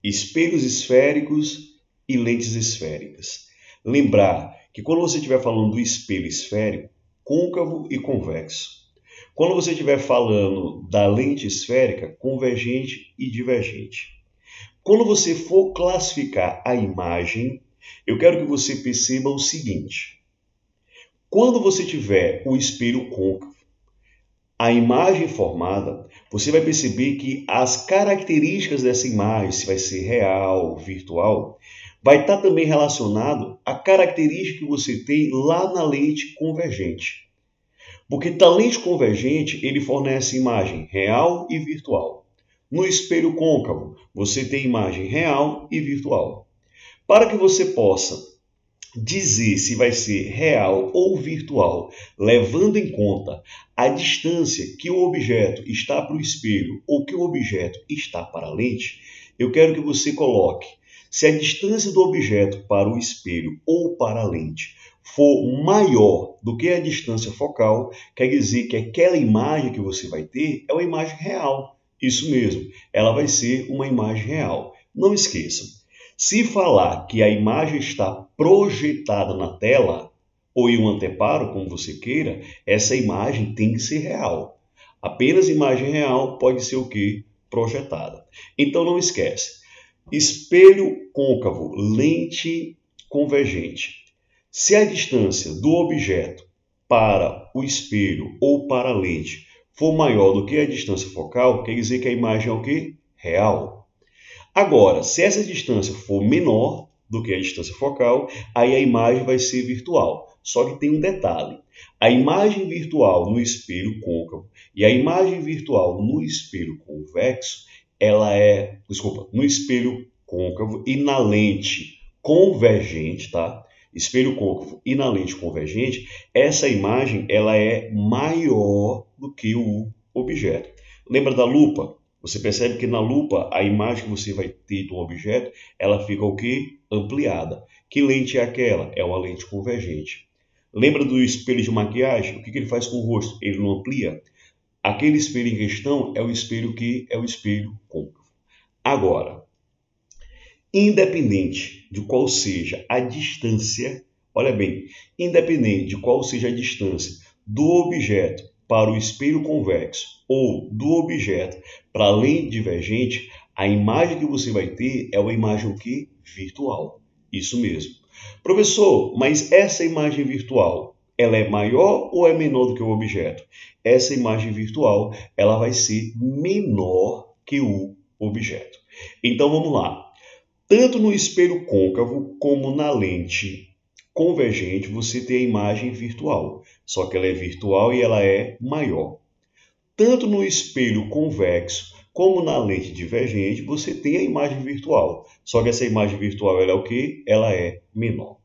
espelhos esféricos e lentes esféricas. Lembrar que quando você estiver falando do espelho esférico, côncavo e convexo. Quando você estiver falando da lente esférica, convergente e divergente. Quando você for classificar a imagem, eu quero que você perceba o seguinte. Quando você tiver o espelho côncavo, a imagem formada, você vai perceber que as características dessa imagem, se vai ser real, virtual, vai estar também relacionado à característica que você tem lá na lente convergente. Porque na lente convergente, ele fornece imagem real e virtual. No espelho côncavo, você tem imagem real e virtual. Para que você possa dizer se vai ser real ou virtual, levando em conta a distância que o objeto está para o espelho ou que o objeto está para a lente, eu quero que você coloque se a distância do objeto para o espelho ou para a lente for maior do que a distância focal, quer dizer que aquela imagem que você vai ter é uma imagem real. Isso mesmo, ela vai ser uma imagem real. Não esqueçam, se falar que a imagem está projetada na tela, ou em um anteparo, como você queira, essa imagem tem que ser real. Apenas imagem real pode ser o quê? Projetada. Então não esquece, espelho côncavo, lente convergente. Se a distância do objeto para o espelho ou para a lente for maior do que a distância focal, quer dizer que a imagem é o quê? Real. Agora, se essa distância for menor do que a distância focal, aí a imagem vai ser virtual. Só que tem um detalhe. A imagem virtual no espelho côncavo e a imagem virtual no espelho convexo, no espelho côncavo e na lente convergente, tá? Espelho côncavo e na lente convergente, essa imagem ela é maior do que o objeto. Lembra da lupa? Você percebe que na lupa a imagem que você vai ter do objeto, ela fica o quê? Ampliada. Que lente é aquela? É uma lente convergente. Lembra do espelho de maquiagem? O que ele faz com o rosto? Ele não amplia. Aquele espelho em questão é o espelho que é o espelho côncavo. Agora, independente de qual seja a distância, olha bem, independente de qual seja a distância do objeto para o espelho convexo ou do objeto para a lente divergente, a imagem que você vai ter é uma imagem o quê? Virtual. Isso mesmo. Professor, mas essa imagem virtual, ela é maior ou é menor do que o objeto? Essa imagem virtual, ela vai ser menor que o objeto. Então vamos lá. Tanto no espelho côncavo como na lente convergente, você tem a imagem virtual, só que ela é virtual e ela é maior. Tanto no espelho convexo como na lente divergente, você tem a imagem virtual, só que essa imagem virtual ela é o quê? Ela é menor.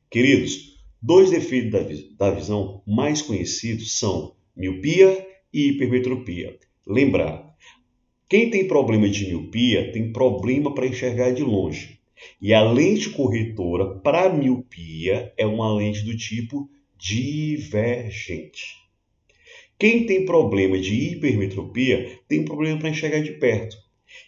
Queridos, dois defeitos da visão mais conhecidos são miopia e hipermetropia. Lembrar, quem tem problema de miopia tem problema para enxergar de longe. E a lente corretora para miopia é uma lente do tipo divergente. Quem tem problema de hipermetropia tem problema para enxergar de perto.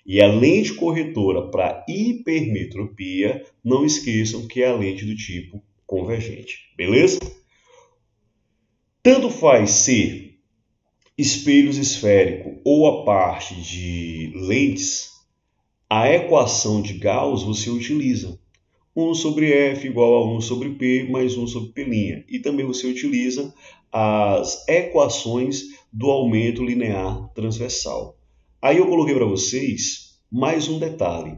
E a lente corretora para hipermetropia, não esqueçam que é a lente do tipo convergente. Beleza? Tanto faz ser espelhos esférico ou a parte de lentes, a equação de Gauss você utiliza 1 sobre F igual a 1 sobre P mais 1 sobre P'. E também você utiliza as equações do aumento linear transversal. Aí eu coloquei para vocês mais um detalhe.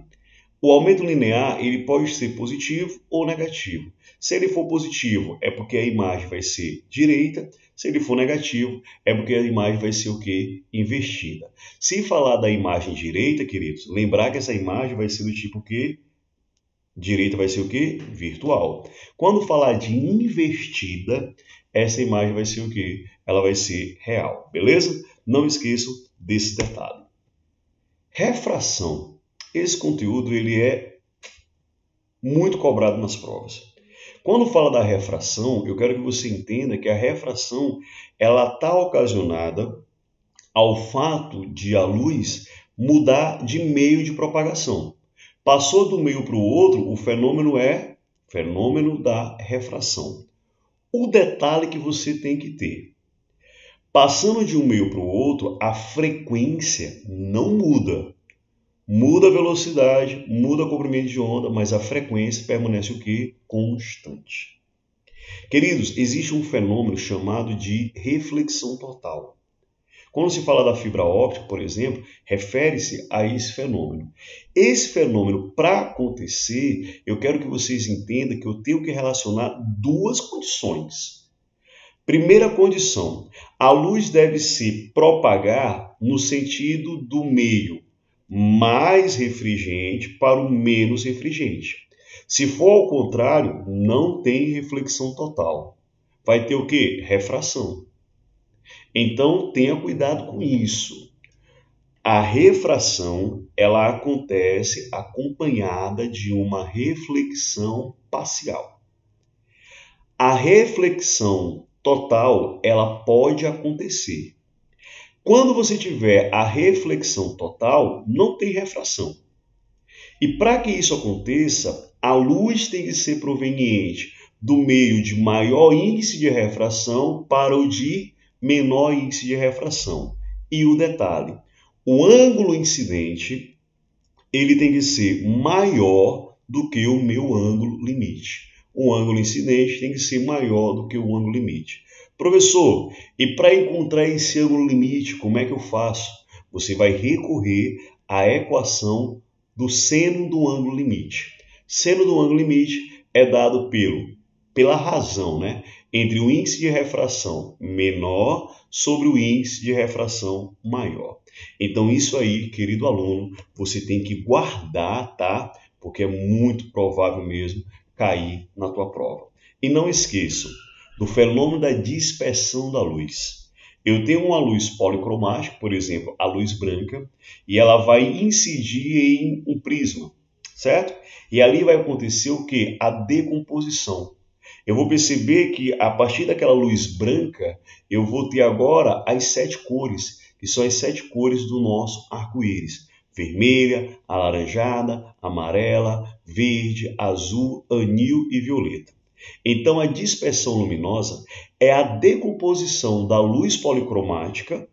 O aumento linear ele pode ser positivo ou negativo. Se ele for positivo, é porque a imagem vai ser direita. Se ele for negativo, é porque a imagem vai ser o quê? Invertida. Se falar da imagem direita, queridos, lembrar que essa imagem vai ser do tipo quê? Direita vai ser o quê? Virtual. Quando falar de invertida, essa imagem vai ser o quê? Ela vai ser real. Beleza? Não esqueçam desse detalhe. Refração. Esse conteúdo ele é muito cobrado nas provas. Quando fala da refração, eu quero que você entenda que a refração ela está ocasionada ao fato de a luz mudar de meio de propagação. Passou do meio para o outro, o fenômeno é fenômeno da refração. O detalhe que você tem que ter. Passando de um meio para o outro, a frequência não muda. Muda a velocidade, muda o comprimento de onda, mas a frequência permanece o quê? Constante. Queridos, existe um fenômeno chamado de reflexão total. Quando se fala da fibra óptica, por exemplo, refere-se a esse fenômeno. Esse fenômeno, para acontecer, eu quero que vocês entendam que eu tenho que relacionar duas condições. Primeira condição, a luz deve se propagar no sentido do meio mais refringente para o menos refringente. Se for ao contrário, não tem reflexão total. Vai ter o quê? Refração. Então, tenha cuidado com isso. A refração, ela acontece acompanhada de uma reflexão parcial. A reflexão total, ela pode acontecer. Quando você tiver a reflexão total, não tem refração. E para que isso aconteça, a luz tem que ser proveniente do meio de maior índice de refração para o de menor índice de refração. E o detalhe, o ângulo incidente, ele tem que ser maior do que o meu ângulo limite. O ângulo incidente tem que ser maior do que o ângulo limite. Professor, e para encontrar esse ângulo limite, como é que eu faço? Você vai recorrer à equação do seno do ângulo limite. Seno do ângulo limite é dado pela razão, né? Entre o índice de refração menor sobre o índice de refração maior. Então, isso aí, querido aluno, você tem que guardar, tá? Porque é muito provável mesmo cair na tua prova. E não esqueçam do fenômeno da dispersão da luz. Eu tenho uma luz policromática, por exemplo, a luz branca, e ela vai incidir em um prisma, certo? E ali vai acontecer o quê? A decomposição. Eu vou perceber que a partir daquela luz branca, eu vou ter agora as 7 cores, que são as 7 cores do nosso arco-íris. Vermelha, alaranjada, amarela, verde, azul, anil e violeta. Então, a dispersão luminosa é a decomposição da luz policromática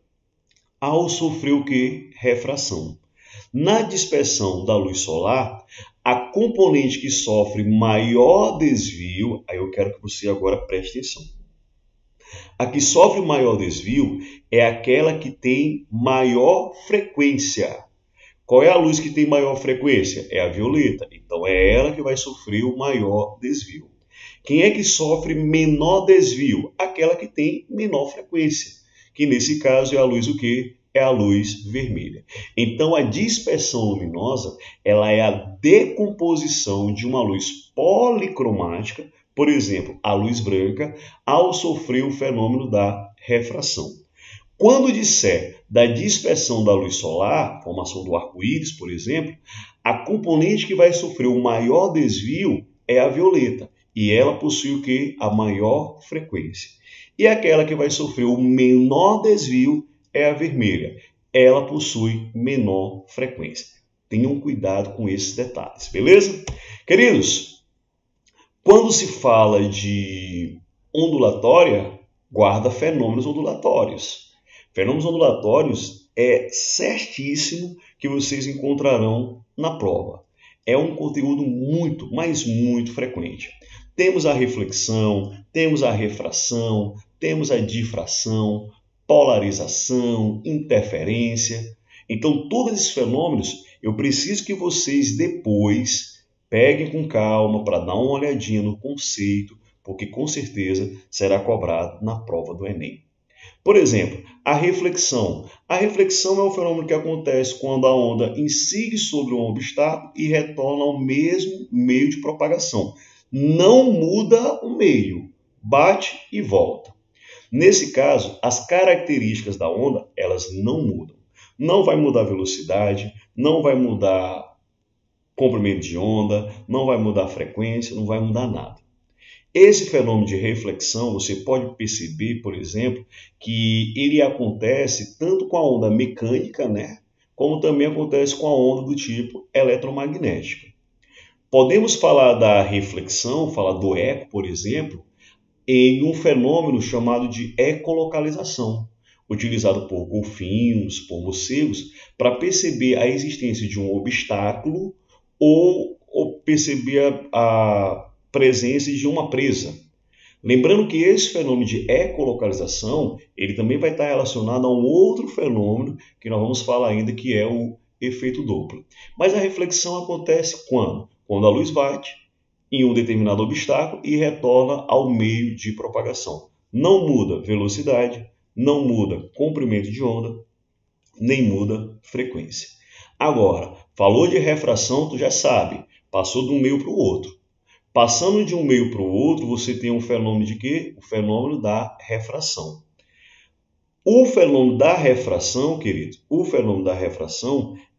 ao sofrer o quê? Refração. Na dispersão da luz solar, a componente que sofre maior desvio, aí eu quero que você agora preste atenção. A que sofre maior desvio é aquela que tem maior frequência. Qual é a luz que tem maior frequência? É a violeta. Então, é ela que vai sofrer o maior desvio. Quem é que sofre menor desvio? Aquela que tem menor frequência, que nesse caso é a luz o quê? É a luz vermelha. Então, a dispersão luminosa, ela é a decomposição de uma luz policromática, por exemplo, a luz branca, ao sofrer o fenômeno da refração. Quando disser da dispersão da luz solar, formação do arco-íris, por exemplo, a componente que vai sofrer o maior desvio é a violeta. E ela possui o quê? A maior frequência. E aquela que vai sofrer o menor desvio é a vermelha. Ela possui menor frequência. Tenham cuidado com esses detalhes, beleza? Queridos, quando se fala de ondulatória, guarda fenômenos ondulatórios. Fenômenos ondulatórios é certíssimo que vocês encontrarão na prova. É um conteúdo muito, mas muito frequente. Temos a reflexão, temos a refração, temos a difração, polarização, interferência. Então, todos esses fenômenos, eu preciso que vocês depois peguem com calma para dar uma olhadinha no conceito, porque com certeza será cobrado na prova do Enem. Por exemplo, a reflexão. A reflexão é um fenômeno que acontece quando a onda incide sobre um obstáculo e retorna ao mesmo meio de propagação. Não muda o meio, bate e volta. Nesse caso, as características da onda, elas não mudam. Não vai mudar a velocidade, não vai mudar comprimento de onda, não vai mudar a frequência, não vai mudar nada. Esse fenômeno de reflexão, você pode perceber, por exemplo, que ele acontece tanto com a onda mecânica, né, como também acontece com a onda do tipo eletromagnética. Podemos falar da reflexão, falar do eco, por exemplo, em um fenômeno chamado de ecolocalização, utilizado por golfinhos, por morcegos, para perceber a existência de um obstáculo ou perceber a presença de uma presa. Lembrando que esse fenômeno de ecolocalização, ele também vai estar relacionado a um outro fenômeno que nós vamos falar ainda, que é o efeito Doppler. Mas a reflexão acontece quando? Quando a luz bate em um determinado obstáculo e retorna ao meio de propagação. Não muda velocidade, não muda comprimento de onda, nem muda frequência. Agora, falou de refração, tu já sabe, passou de um meio para o outro. Passando de um meio para o outro, você tem um fenômeno de quê? O fenômeno da refração. O fenômeno da refração, querido,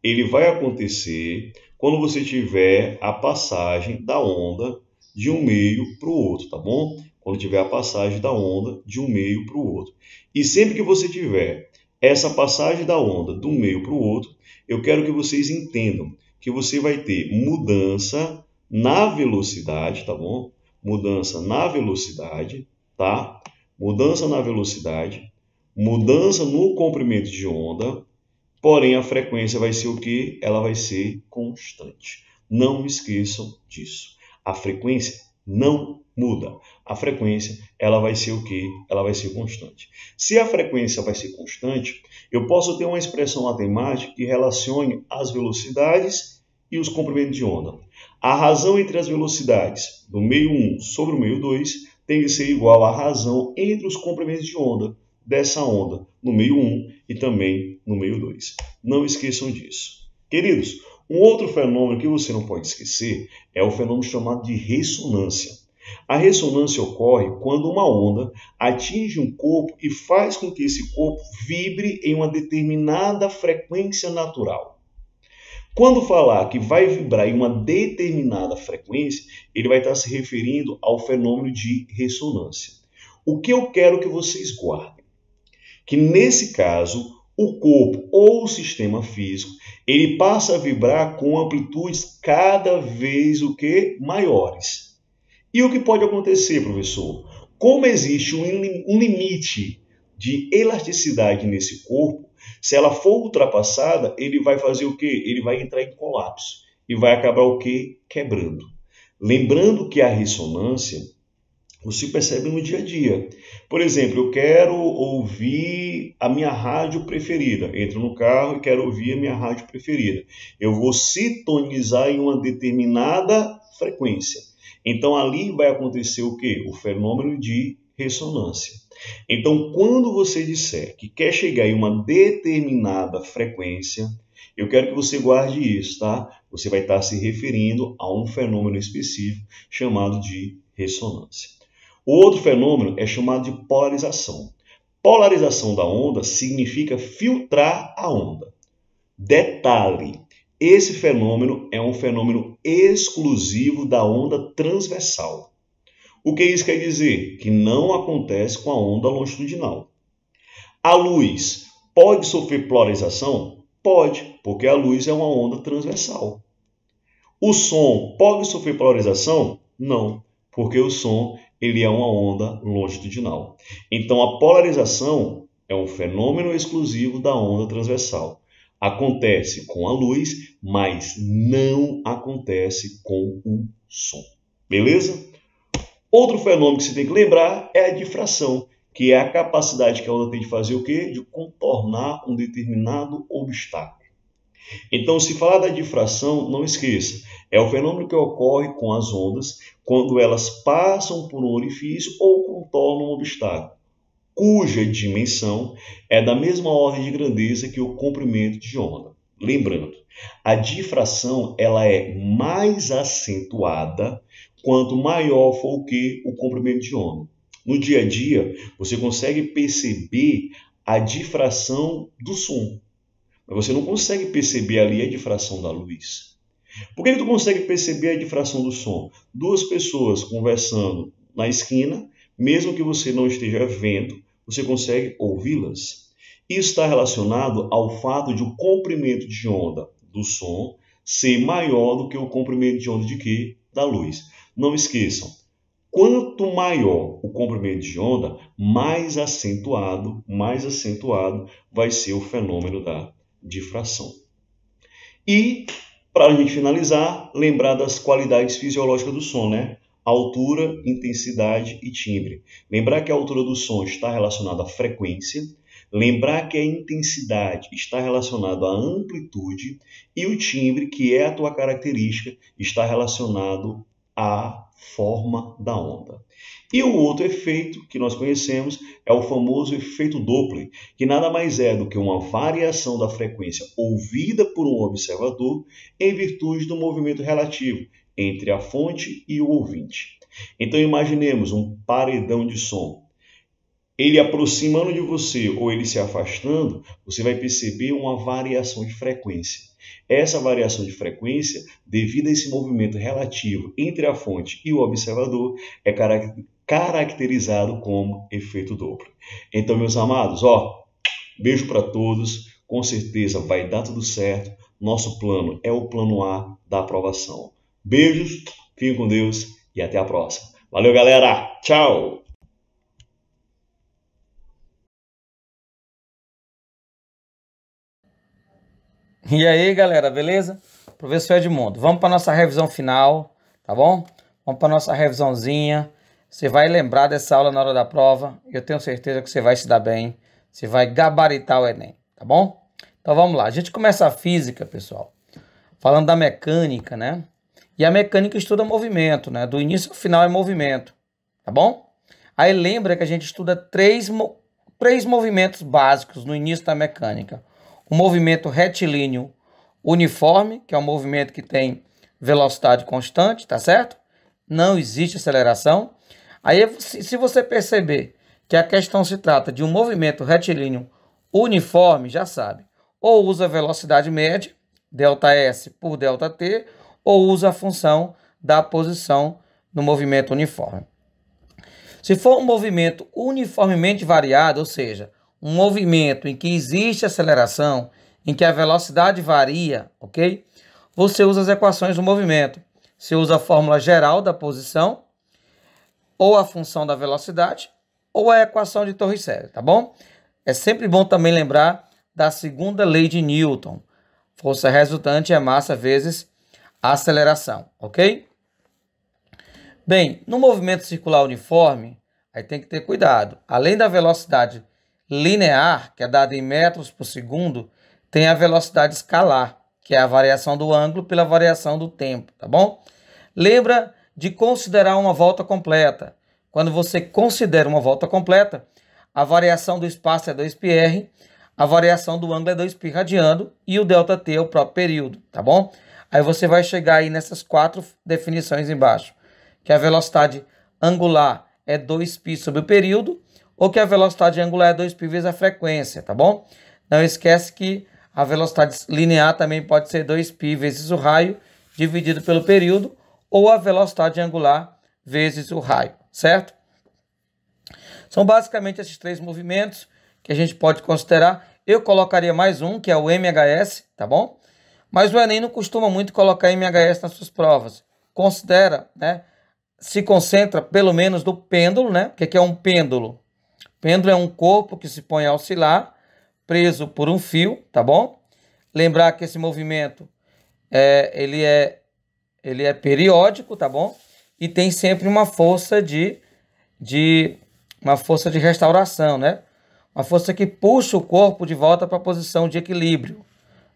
ele vai acontecer quando você tiver a passagem da onda de um meio para o outro, tá bom? Quando tiver a passagem da onda de um meio para o outro. E sempre que você tiver essa passagem da onda de um meio para o outro, eu quero que vocês entendam que você vai ter mudança na velocidade, tá bom? Mudança na velocidade, tá? Mudança na velocidade, mudança no comprimento de onda, porém a frequência vai ser o quê? Ela vai ser constante. Não esqueçam disso. A frequência não muda. A frequência, ela vai ser o quê? Ela vai ser constante. Se a frequência vai ser constante, eu posso ter uma expressão matemática que relacione as velocidades e os comprimentos de onda. A razão entre as velocidades do meio 1 sobre o meio 2 tem que ser igual à razão entre os comprimentos de onda dessa onda no meio 1 e também no meio 2. Não esqueçam disso. Queridos, um outro fenômeno que você não pode esquecer é o fenômeno chamado de ressonância. A ressonância ocorre quando uma onda atinge um corpo e faz com que esse corpo vibre em uma determinada frequência natural. Quando falar que vai vibrar em uma determinada frequência, ele vai estar se referindo ao fenômeno de ressonância. O que eu quero que vocês guardem? Que nesse caso, o corpo ou o sistema físico, ele passa a vibrar com amplitudes cada vez maiores. E o que pode acontecer, professor? Como existe um limite de elasticidade nesse corpo, se ela for ultrapassada, ele vai fazer o quê? Ele vai entrar em colapso e vai acabar o quê? Quebrando. Lembrando que a ressonância você percebe no dia a dia. Por exemplo, eu quero ouvir a minha rádio preferida. Entro no carro e quero ouvir a minha rádio preferida. Eu vou sintonizar em uma determinada frequência. Então, ali vai acontecer o quê? O fenômeno de ressonância. Então, quando você disser que quer chegar em uma determinada frequência, eu quero que você guarde isso, tá? Você vai estar se referindo a um fenômeno específico chamado de ressonância. O outro fenômeno é chamado de polarização. Polarização da onda significa filtrar a onda. Detalhe, esse fenômeno é um fenômeno exclusivo da onda transversal. O que isso quer dizer? Que não acontece com a onda longitudinal. A luz pode sofrer polarização? Pode, porque a luz é uma onda transversal. O som pode sofrer polarização? Não, porque o som ele é uma onda longitudinal. Então, a polarização é um fenômeno exclusivo da onda transversal. Acontece com a luz, mas não acontece com o som. Beleza? Outro fenômeno que você tem que lembrar é a difração, que é a capacidade que a onda tem de fazer o quê? De contornar um determinado obstáculo. Então, se falar da difração, não esqueça, é o fenômeno que ocorre com as ondas quando elas passam por um orifício ou contornam um obstáculo, cuja dimensão é da mesma ordem de grandeza que o comprimento de onda. Lembrando, a difração ela é mais acentuada quanto maior for o comprimento de onda. No dia a dia, você consegue perceber a difração do som, mas você não consegue perceber ali a difração da luz. Por que tu consegue perceber a difração do som? Duas pessoas conversando na esquina, mesmo que você não esteja vendo, você consegue ouvi-las. Isso está relacionado ao fato de o comprimento de onda do som ser maior do que o comprimento de onda de quê? Da luz. Não esqueçam, quanto maior o comprimento de onda, mais acentuado vai ser o fenômeno da difração. E, para a gente finalizar, lembrar das qualidades fisiológicas do som, né? altura, intensidade e timbre. Lembrar que a altura do som está relacionada à frequência, lembrar que a intensidade está relacionada à amplitude e o timbre, que é a tua característica, está relacionado à forma da onda. E o outro efeito que nós conhecemos é o famoso efeito Doppler, que nada mais é do que uma variação da frequência ouvida por um observador em virtude do movimento relativo entre a fonte e o ouvinte. Então imaginemos um paredão de som. Ele aproximando de você ou ele se afastando, você vai perceber uma variação de frequência. Essa variação de frequência, devido a esse movimento relativo entre a fonte e o observador, é caracterizado como efeito Doppler. Então, meus amados, beijo para todos. Com certeza vai dar tudo certo. Nosso plano é o plano A da aprovação. Beijos, fiquem com Deus e até a próxima. Valeu, galera. Tchau! E aí, galera, beleza? Professor Edmundo, vamos para nossa revisão final, tá bom? Vamos para nossa revisãozinha. Você vai lembrar dessa aula na hora da prova. Eu tenho certeza que você vai se dar bem. Você vai gabaritar o Enem, tá bom? Então vamos lá. A gente começa a física, pessoal, falando da mecânica, né? E a mecânica estuda movimento, né? Do início ao final é movimento, tá bom? Aí lembra que a gente estuda três movimentos básicos no início da mecânica. O movimento retilíneo uniforme, que é um movimento que tem velocidade constante, tá certo? Não existe aceleração. Aí, se você perceber que a questão se trata de um movimento retilíneo uniforme, já sabe. Ou usa velocidade média, ΔS por ΔT, ou usa a função da posição no movimento uniforme. Se for um movimento uniformemente variado, ou seja, um movimento em que existe aceleração, em que a velocidade varia, ok? Você usa as equações do movimento. Você usa a fórmula geral da posição, ou a função da velocidade, ou a equação de Torricelli, tá bom? É sempre bom também lembrar da segunda lei de Newton. Força resultante é massa vezes a aceleração, ok? Bem, no movimento circular uniforme, aí tem que ter cuidado. Além da velocidade linear, que é dada em metros por segundo, tem a velocidade escalar, que é a variação do ângulo pela variação do tempo, tá bom? Lembra de considerar uma volta completa. Quando você considera uma volta completa, a variação do espaço é 2πr, a variação do ângulo é 2π radiano e o ΔT é o próprio período, tá bom? Aí você vai chegar aí nessas 4 definições embaixo, que a velocidade angular é 2π sobre o período, ou que a velocidade angular é 2π vezes a frequência, tá bom? Não esquece que a velocidade linear também pode ser 2π vezes o raio dividido pelo período, ou a velocidade angular vezes o raio, certo? São basicamente esses 3 movimentos que a gente pode considerar. Eu colocaria mais um, que é o MHS, tá bom? Mas o Enem não costuma muito colocar MHS nas suas provas. Considera, né? Se concentra pelo menos do pêndulo, né? O que é um pêndulo? Pêndulo é um corpo que se põe a oscilar, preso por um fio, tá bom? Lembrar que esse movimento ele é periódico, tá bom? E tem sempre uma força de restauração, né? Uma força que puxa o corpo de volta para a posição de equilíbrio,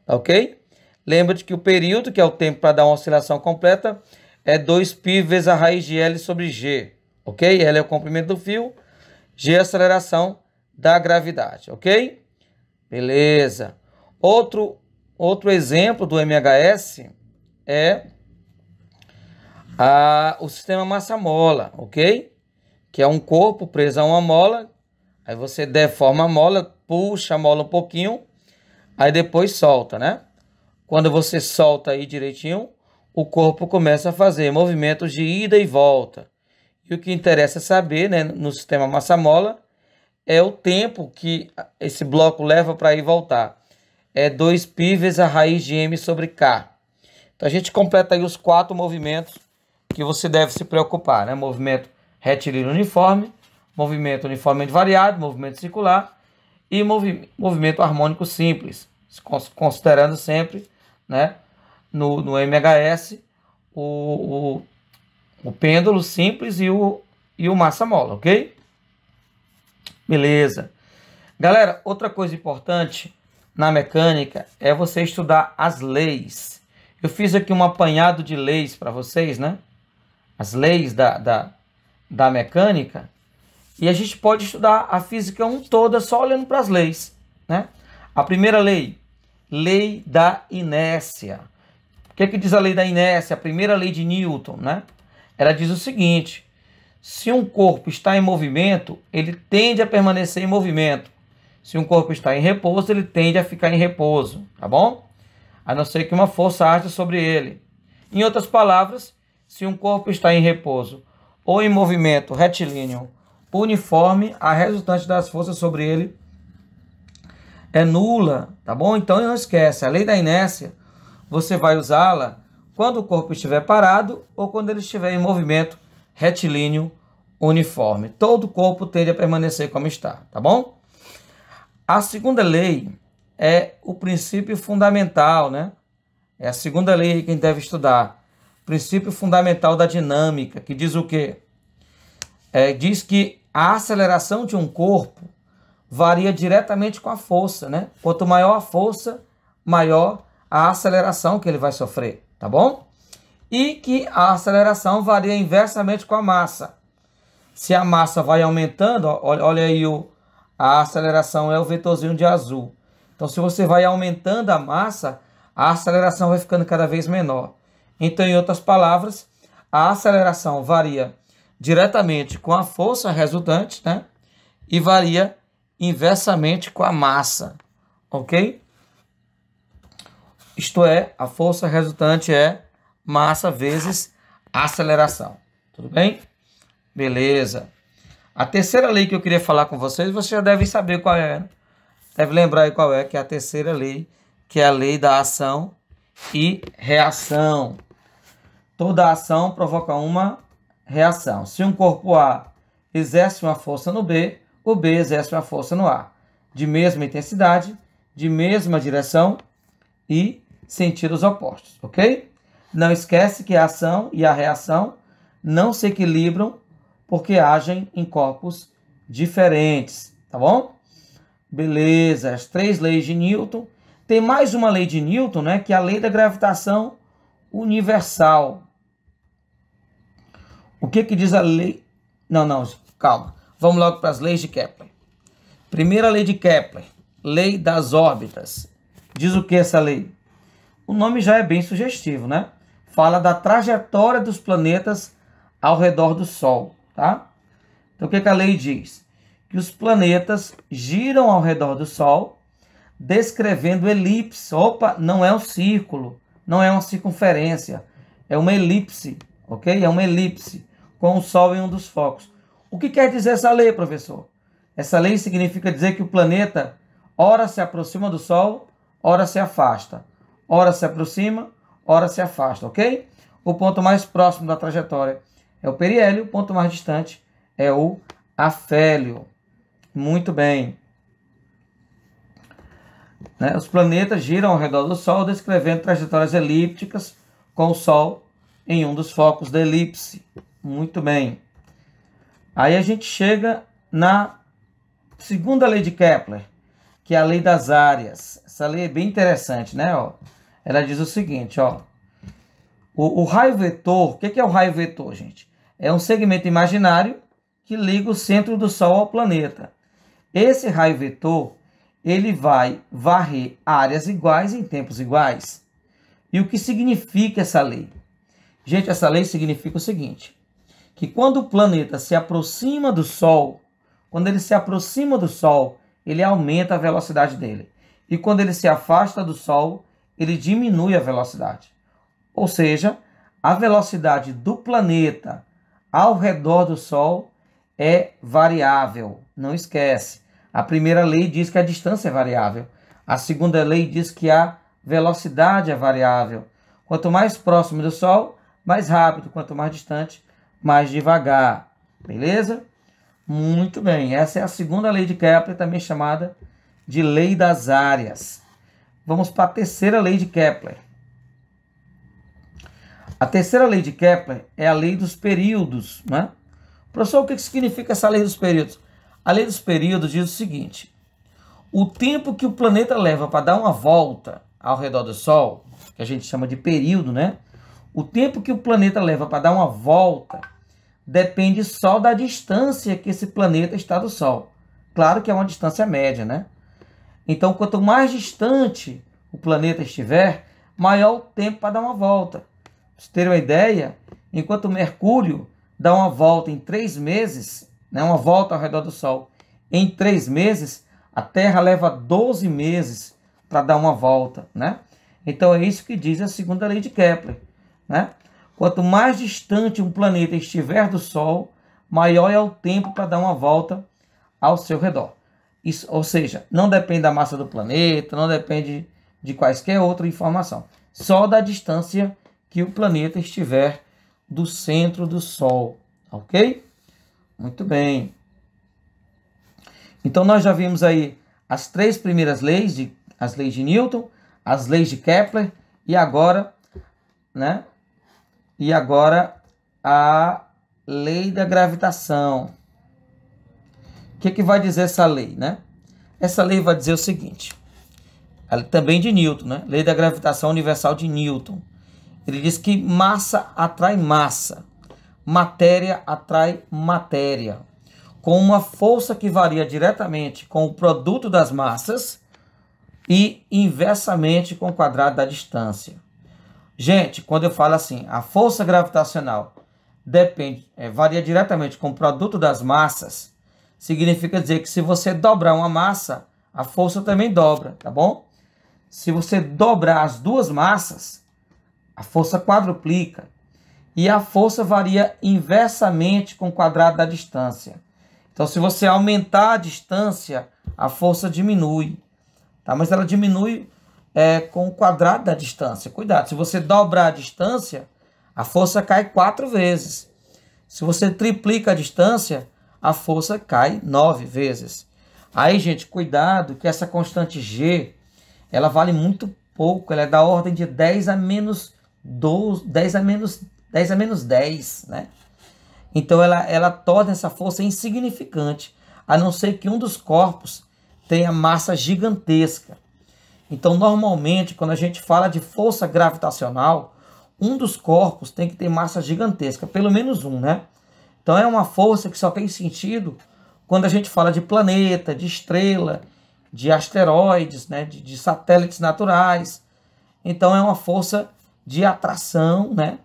tá ok? Lembra de que o período, que é o tempo para dar uma oscilação completa, é 2π vezes a raiz de L sobre G, ok? L é o comprimento do fio, G é a aceleração da gravidade, ok? Beleza. Outro exemplo do MHS é o sistema massa-mola, ok? Que é um corpo preso a uma mola, aí você deforma a mola, puxa a mola um pouquinho, aí depois solta, né? Quando você solta aí direitinho, o corpo começa a fazer movimentos de ida e volta. E o que interessa saber, né, no sistema massa-mola é o tempo que esse bloco leva para ir e voltar. É 2π vezes a raiz de m sobre k. Então a gente completa aí os 4 movimentos que você deve se preocupar, né? Movimento retilíneo uniforme, movimento uniformemente variado, movimento circular e movimento harmônico simples, considerando sempre, né, no MHS O pêndulo simples e o massa-mola, ok? Beleza. Galera, outra coisa importante na mecânica é você estudar as leis. Eu fiz aqui um apanhado de leis para vocês, né? As leis da mecânica. E a gente pode estudar a física 1 toda só olhando para as leis, né? A primeira lei, lei da inércia. O que diz a lei da inércia? A primeira lei de Newton, né? Ela diz o seguinte: se um corpo está em movimento, ele tende a permanecer em movimento. Se um corpo está em repouso, ele tende a ficar em repouso, tá bom? A não ser que uma força haja sobre ele. Em outras palavras, se um corpo está em repouso ou em movimento retilíneo uniforme, a resultante das forças sobre ele é nula, tá bom? Então não esquece, a lei da inércia, você vai usá-la quando o corpo estiver parado ou quando ele estiver em movimento retilíneo uniforme. Todo o corpo tende a permanecer como está, tá bom? A segunda lei é o princípio fundamental, né? É a segunda lei que a gente deve estudar. Princípio fundamental da dinâmica, que diz o quê? Diz que a aceleração de um corpo varia diretamente com a força, né? Quanto maior a força, maior a aceleração que ele vai sofrer, tá bom? E que a aceleração varia inversamente com a massa. Se a massa vai aumentando, olha aí, a aceleração é o vetorzinho de azul. Então, se você vai aumentando a massa, a aceleração vai ficando cada vez menor. Então, em outras palavras, a aceleração varia diretamente com a força resultante, né? E varia inversamente com a massa, ok? Isto é, a força resultante é massa vezes aceleração. Tudo bem? Beleza. A terceira lei que eu queria falar com vocês, vocês já devem saber qual é, né? Deve lembrar aí qual é, que é a terceira lei, que é a lei da ação e reação. Toda ação provoca uma reação. Se um corpo A exerce uma força no B, o B exerce uma força no A, de mesma intensidade, de mesma direção e sentidos opostos, ok? Não esquece que a ação e a reação não se equilibram porque agem em corpos diferentes, tá bom? Beleza, as 3 leis de Newton. Tem mais uma lei de Newton, né, que é a lei da gravitação universal. O que diz a lei? Não, calma. Vamos logo para as leis de Kepler. Primeira lei de Kepler, lei das órbitas. Diz o que essa lei? O nome já é bem sugestivo, né? Fala da trajetória dos planetas ao redor do Sol, tá? Então o que a lei diz? Que os planetas giram ao redor do Sol, descrevendo elipse. Opa, não é um círculo, não é uma circunferência, é uma elipse, ok? É uma elipse com o Sol em um dos focos. O que quer dizer essa lei, professor? Essa lei significa dizer que o planeta ora se aproxima do Sol, ora se afasta. Ora se aproxima, ora se afasta, ok? O ponto mais próximo da trajetória é o periélio, o ponto mais distante é o afélio. Muito bem. Né? Os planetas giram ao redor do Sol, descrevendo trajetórias elípticas com o Sol em um dos focos da elipse. Muito bem. Aí a gente chega na segunda lei de Kepler, que é a lei das áreas. Essa lei é bem interessante, né? Ela diz o seguinte, ó. O raio vetor, o que é o raio vetor, gente? É um segmento imaginário que liga o centro do Sol ao planeta. Esse raio vetor, ele vai varrer áreas iguais em tempos iguais. E o que significa essa lei? Gente, essa lei significa o seguinte, que quando o planeta se aproxima do Sol, quando ele se aproxima do Sol, ele aumenta a velocidade dele. E quando ele se afasta do Sol, ele diminui a velocidade. Ou seja, a velocidade do planeta ao redor do Sol é variável. Não esquece. A primeira lei diz que a distância é variável. A segunda lei diz que a velocidade é variável. Quanto mais próximo do Sol, mais rápido. Quanto mais distante, mais devagar. Beleza? Muito bem. Essa é a segunda lei de Kepler, também chamada de lei das áreas. Vamos para a terceira lei de Kepler. A terceira lei de Kepler é a lei dos períodos, né? Professor, o que significa essa lei dos períodos? A lei dos períodos diz o seguinte: o tempo que o planeta leva para dar uma volta ao redor do Sol, que a gente chama de período, né? O tempo que o planeta leva para dar uma volta depende só da distância que esse planeta está do Sol. Claro que é uma distância média, né? Então, quanto mais distante o planeta estiver, maior o tempo para dar uma volta. Para vocês terem uma ideia, enquanto o Mercúrio dá uma volta em 3 meses, né, uma volta ao redor do Sol, em 3 meses, a Terra leva 12 meses para dar uma volta, né? Então é isso que diz a segunda lei de Kepler, né? Quanto mais distante um planeta estiver do Sol, maior é o tempo para dar uma volta ao seu redor. Isso, ou seja, não depende da massa do planeta, não depende de quaisquer outra informação, só da distância que o planeta estiver do centro do Sol, ok? Muito bem. Então nós já vimos aí as 3 primeiras leis, as leis de Newton, as leis de Kepler e agora, né? E agora a lei da gravitação. O que vai dizer essa lei, né? Essa lei vai dizer o seguinte, também de Newton, né? Lei da gravitação universal de Newton. Ele diz que massa atrai massa, matéria atrai matéria, com uma força que varia diretamente com o produto das massas e inversamente com o quadrado da distância. Gente, quando eu falo assim, a força gravitacional varia diretamente com o produto das massas, significa dizer que se você dobrar uma massa, a força também dobra, tá bom? Se você dobrar as 2 massas, a força quadruplica. E a força varia inversamente com o quadrado da distância. Então, se você aumentar a distância, a força diminui. Tá? Mas ela diminui com o quadrado da distância. Cuidado, se você dobrar a distância, a força cai 4 vezes. Se você triplica a distância, a força cai 9 vezes. Aí, gente, cuidado que essa constante G, ela vale muito pouco. Ela é da ordem de 10 a menos 12, 10 a menos 10, né? Então ela torna essa força insignificante, a não ser que um dos corpos tenha massa gigantesca. Então, normalmente, quando a gente fala de força gravitacional, um dos corpos tem que ter massa gigantesca, pelo menos um, né? Então é uma força que só tem sentido quando a gente fala de planeta, de estrela, de asteroides, né? de satélites naturais. Então é uma força de atração, né,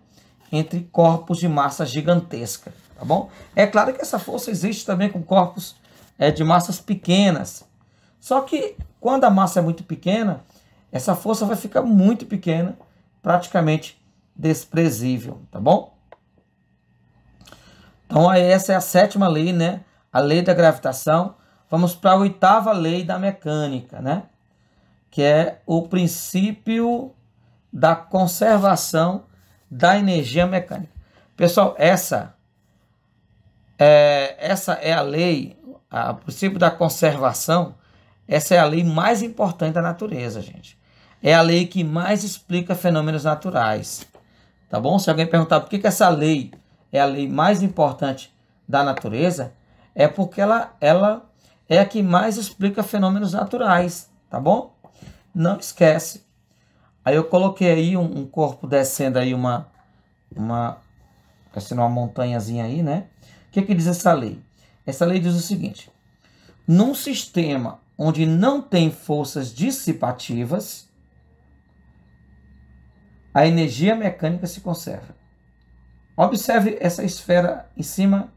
entre corpos de massa gigantesca, tá bom? É claro que essa força existe também com corpos de massas pequenas. Só que quando a massa é muito pequena, essa força vai ficar muito pequena, praticamente desprezível, tá bom? Então essa é a 7ª lei, né? A lei da gravitação. Vamos para a 8ª lei da mecânica, né? Que é o princípio da conservação da energia mecânica. Pessoal, essa é a lei, o princípio da conservação. Essa é a lei mais importante da natureza, gente. É a lei que mais explica fenômenos naturais. Tá bom? Se alguém perguntar por que essa lei é a lei mais importante da natureza, é porque ela é a que mais explica fenômenos naturais. Tá bom? Não esquece. Aí eu coloquei aí um corpo descendo aí uma montanhazinha aí, né? O que diz essa lei? Essa lei diz o seguinte: num sistema onde não tem forças dissipativas, a energia mecânica se conserva. Observe essa esfera em cima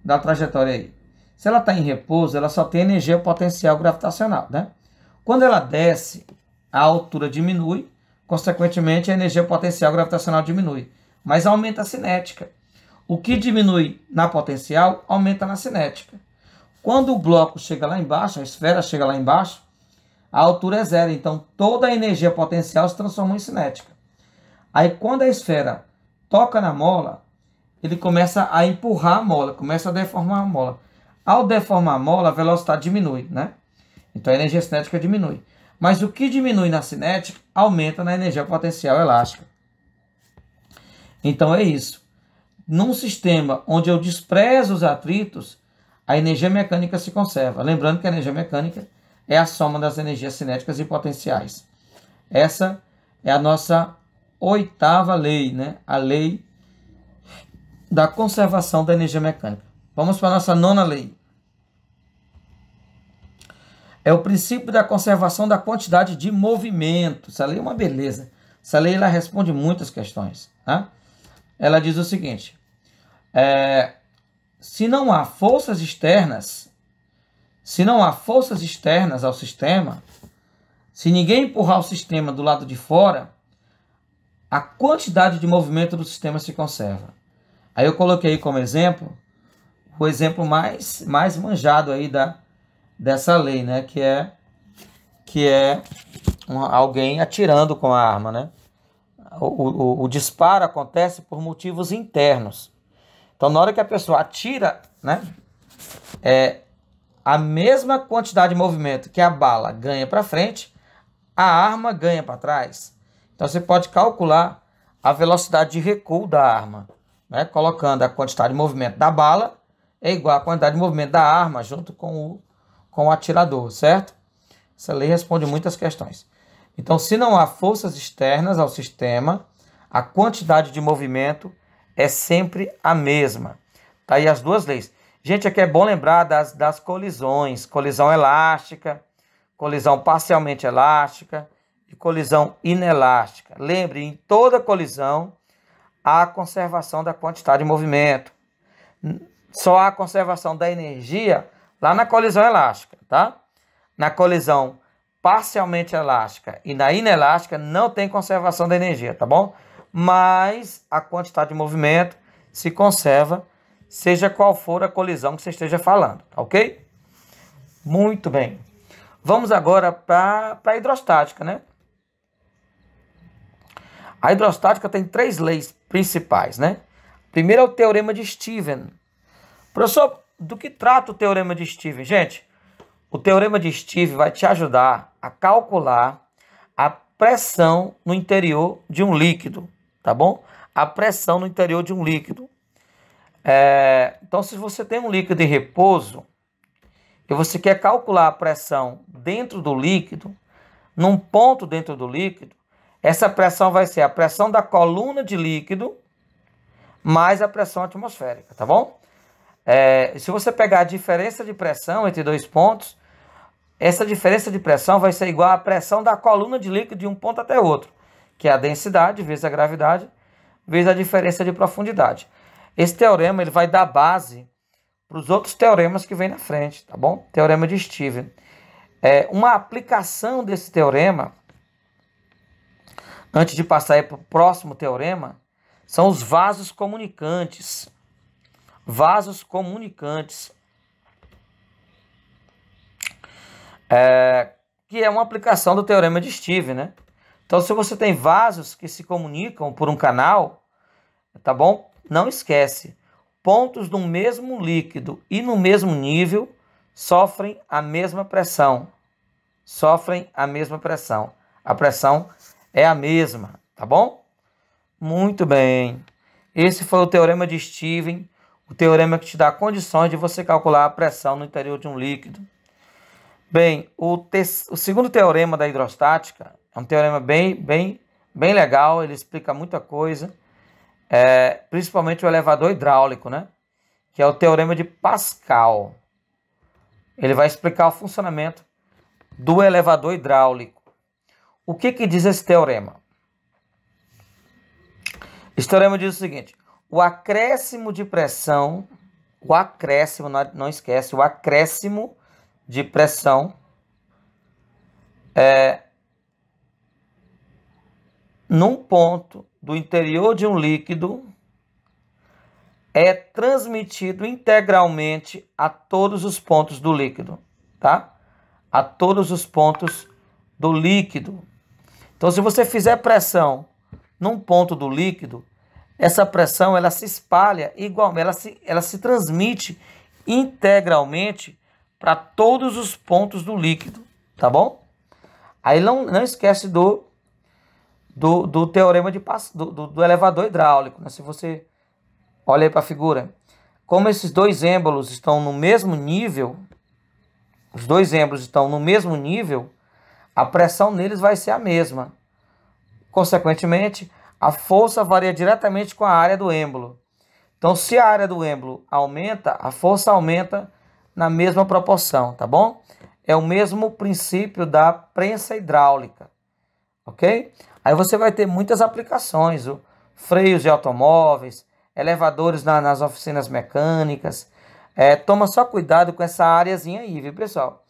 da trajetória aí. Se ela está em repouso, ela só tem energia potencial gravitacional, né? Quando ela desce, a altura diminui, consequentemente a energia potencial gravitacional diminui, mas aumenta a cinética. O que diminui na potencial, aumenta na cinética. Quando o bloco chega lá embaixo, a esfera chega lá embaixo, a altura é 0, então toda a energia potencial se transforma em cinética. Aí quando a esfera toca na mola, ele começa a empurrar a mola, começa a deformar a mola. Ao deformar a mola, a velocidade diminui, né? Então a energia cinética diminui. Mas o que diminui na cinética, aumenta na energia potencial elástica. Então é isso. Num sistema onde eu desprezo os atritos, a energia mecânica se conserva. Lembrando que a energia mecânica é a soma das energias cinéticas e potenciais. Essa é a nossa 8ª lei, né? A lei da conservação da energia mecânica. Vamos para a nossa 9ª lei. É o princípio da conservação da quantidade de movimento. Essa lei é uma beleza. Essa lei ela responde muitas questões. Tá? Ela diz o seguinte: se não há forças externas ao sistema, se ninguém empurrar o sistema do lado de fora, a quantidade de movimento do sistema se conserva. Aí eu coloquei como exemplo o exemplo mais manjado aí dessa lei, né? Que é alguém atirando com a arma, né? O disparo acontece por motivos internos. Então, na hora que a pessoa atira, né? A mesma quantidade de movimento que a bala ganha para frente, a arma ganha para trás. Então, você pode calcular a velocidade de recuo da arma, né? Colocando a quantidade de movimento da bala é igual à quantidade de movimento da arma junto com o atirador, certo? Essa lei responde muitas questões. Então, se não há forças externas ao sistema, a quantidade de movimento é sempre a mesma. Tá aí as duas leis. Gente, aqui é bom lembrar das colisões. Colisão elástica, colisão parcialmente elástica e colisão inelástica. Lembre, em toda colisão há conservação da quantidade de movimento. Só há conservação da energia lá na colisão elástica, tá? Na colisão parcialmente elástica e na inelástica não tem conservação da energia, tá bom? Mas a quantidade de movimento se conserva, seja qual for a colisão que você esteja falando, tá ok? Muito bem. Vamos agora para a hidrostática, né? A hidrostática tem 3 leis principais, né? Primeiro é o teorema de Stevens. Professor, do que trata o teorema de Stevens? Gente, o teorema de Stevens vai te ajudar a calcular a pressão no interior de um líquido, tá bom? A pressão no interior de um líquido. Então, se você tem um líquido em repouso e você quer calcular a pressão dentro do líquido, num ponto dentro do líquido, essa pressão vai ser a pressão da coluna de líquido mais a pressão atmosférica, tá bom? Se você pegar a diferença de pressão entre 2 pontos, essa diferença de pressão vai ser igual à pressão da coluna de líquido de um ponto até outro, que é a densidade vezes a gravidade vezes a diferença de profundidade. Esse teorema ele vai dar base para os outros teoremas que vem na frente, tá bom? Teorema de Stevens. Uma aplicação desse teorema, antes de passar para o próximo teorema, são os vasos comunicantes. Vasos comunicantes. Que é uma aplicação do teorema de Stevens, né? Então, se você tem vasos que se comunicam por um canal, tá bom? Não esquece, pontos no mesmo líquido e no mesmo nível sofrem a mesma pressão. Sofrem a mesma pressão. A pressão é a mesma, tá bom? Muito bem. Esse foi o teorema de Stevens, o teorema que te dá condições de você calcular a pressão no interior de um líquido. Bem, o segundo teorema da hidrostática é um teorema bem legal, ele explica muita coisa, principalmente o elevador hidráulico, né? Que é o teorema de Pascal. Ele vai explicar o funcionamento do elevador hidráulico. O que diz esse teorema? Esse teorema diz o seguinte: o acréscimo de pressão, não esquece, o acréscimo de pressão num ponto do interior de um líquido é transmitido integralmente a todos os pontos do líquido, tá? A todos os pontos do líquido. Então, se você fizer pressão num ponto do líquido, essa pressão ela se espalha igualmente, ela se transmite integralmente para todos os pontos do líquido, tá bom? Aí não esquece do teorema do elevador hidráulico, né? Se você olha aí para a figura, como esses dois êmbolos estão no mesmo nível, os dois êmbolos estão no mesmo nível, a pressão neles vai ser a mesma. Consequentemente, a força varia diretamente com a área do êmbolo. Então, se a área do êmbolo aumenta, a força aumenta na mesma proporção, tá bom? É o mesmo princípio da prensa hidráulica, ok? Aí você vai ter muitas aplicações, freios de automóveis, elevadores nas oficinas mecânicas. Toma só cuidado com essa áreazinha aí, viu, pessoal?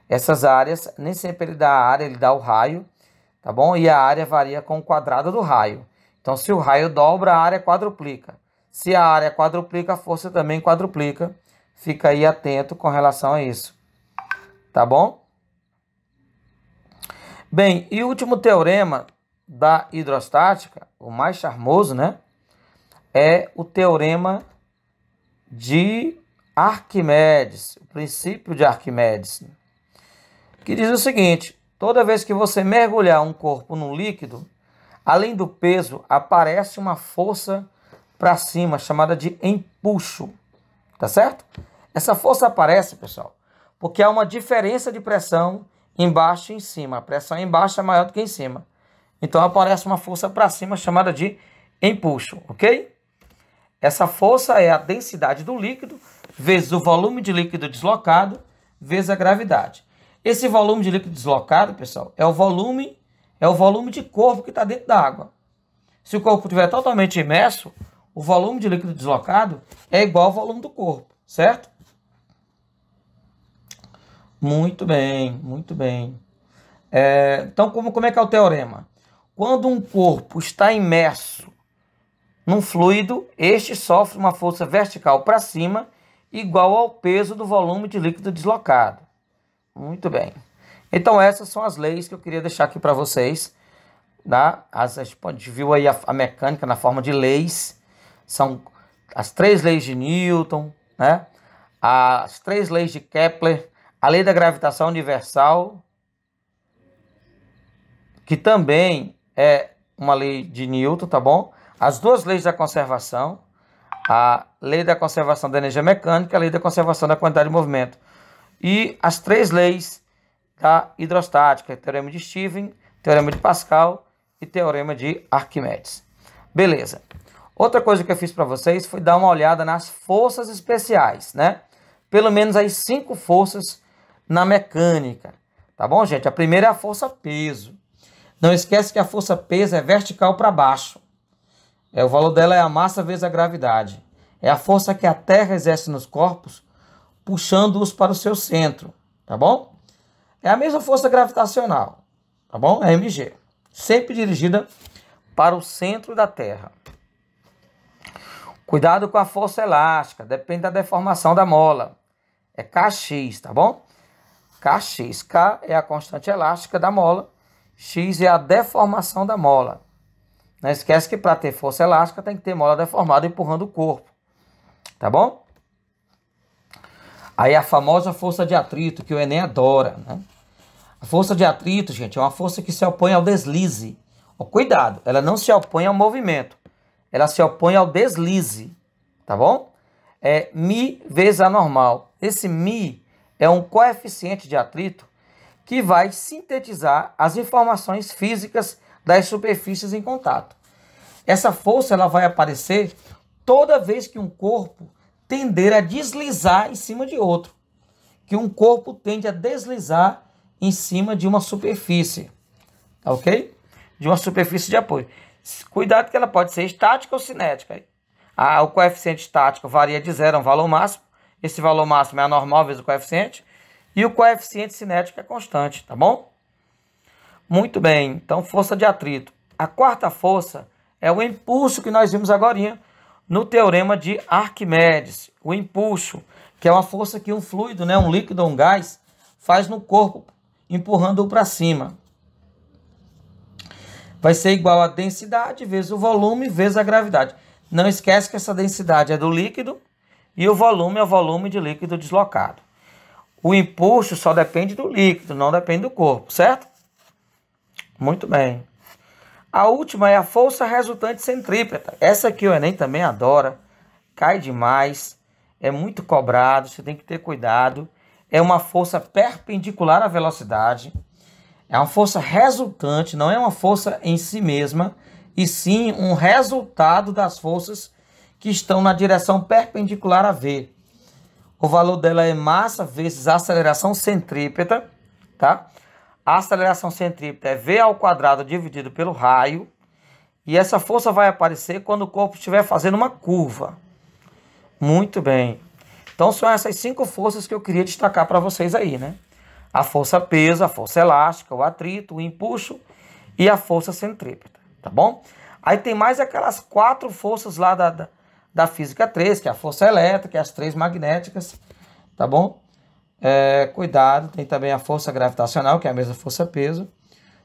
Essas áreas, nem sempre ele dá a área, ele dá o raio, tá bom? E a área varia com o quadrado do raio. Então, se o raio dobra, a área quadruplica. Se a área quadruplica, a força também quadruplica. Fica aí atento com relação a isso. Tá bom? Bem, e o último teorema da hidrostática, o mais charmoso, né? É o teorema de Arquimedes, o princípio de Arquimedes, que diz o seguinte: toda vez que você mergulhar um corpo no líquido, além do peso, aparece uma força para cima, chamada de empuxo, tá certo? Essa força aparece, pessoal, porque há uma diferença de pressão embaixo e em cima. A pressão embaixo é maior do que em cima. Então aparece uma força para cima chamada de empuxo, ok? Essa força é a densidade do líquido vezes o volume de líquido deslocado vezes a gravidade. Esse volume de líquido deslocado, pessoal, é o volume de corpo que está dentro da água. Se o corpo estiver totalmente imerso, o volume de líquido deslocado é igual ao volume do corpo, certo? Muito bem, muito bem. Então, como é que é o teorema? Quando um corpo está imerso num fluido, este sofre uma força vertical para cima igual ao peso do volume de líquido deslocado. Muito bem. Então, essas são as leis que eu queria deixar aqui para vocês. Tá? A gente viu aí a mecânica na forma de leis. São as 3 leis de Newton, né? As 3 leis de Kepler, a lei da gravitação universal, que também é uma lei de Newton, tá bom? As 2 leis da conservação, a lei da conservação da energia mecânica, a lei da conservação da quantidade de movimento. E as 3 leis da hidrostática, teorema de Stephen, teorema de Pascal e teorema de Arquimedes. Beleza. Outra coisa que eu fiz para vocês foi dar uma olhada nas forças especiais, né? Pelo menos aí 5 forças na mecânica, tá bom, gente? A primeira é a força peso. Não esquece que a força peso é vertical para baixo. O valor dela é a massa vezes a gravidade. É a força que a Terra exerce nos corpos, puxando-os para o seu centro, tá bom? É a mesma força gravitacional, tá bom? É mg. Sempre dirigida para o centro da Terra. Cuidado com a força elástica, depende da deformação da mola. É Kx, tá bom? Kx. K é a constante elástica da mola, X é a deformação da mola. Não esquece que para ter força elástica tem que ter mola deformada empurrando o corpo, tá bom? Aí a famosa força de atrito, que o Enem adora, né? A força de atrito, gente, é uma força que se opõe ao deslize. Cuidado, ela não se opõe ao movimento. Ela se opõe ao deslize, tá bom? É μ vezes a normal. Esse μ é um coeficiente de atrito que vai sintetizar as informações físicas das superfícies em contato. Essa força ela vai aparecer toda vez que um corpo tender a deslizar em cima de outro. Que um corpo tende a deslizar em cima de uma superfície, ok? De uma superfície de apoio. Cuidado que ela pode ser estática ou cinética. O coeficiente estático varia de 0 a um valor máximo. Esse valor máximo é a normal vezes o coeficiente. E o coeficiente cinético é constante, tá bom? Muito bem, então força de atrito. A quarta força é o impulso que nós vimos agora no teorema de Arquimedes. O impulso, que é uma força que um fluido, né, um líquido ou um gás, faz no corpo, empurrando-o para cima. Vai ser igual a densidade vezes o volume vezes a gravidade. Não esquece que essa densidade é do líquido e o volume é o volume de líquido deslocado. O impulso só depende do líquido, não depende do corpo, certo? Muito bem. A última é a força resultante centrípeta. Essa aqui o Enem também adora, cai demais, é muito cobrado, você tem que ter cuidado. É uma força perpendicular à velocidade, é uma força resultante, não é uma força em si mesma, e sim um resultado das forças que estão na direção perpendicular a V. O valor dela é massa vezes a aceleração centrípeta, tá? A aceleração centrípeta é V ao quadrado dividido pelo raio. E essa força vai aparecer quando o corpo estiver fazendo uma curva. Muito bem. Então são essas 5 forças que eu queria destacar para vocês aí, né? A força peso, a força elástica, o atrito, o empuxo e a força centrípeta, tá bom? Aí tem mais aquelas 4 forças lá da física 3, que é a força elétrica, as 3 magnéticas, tá bom? Cuidado, tem também a força gravitacional, que é a mesma força peso.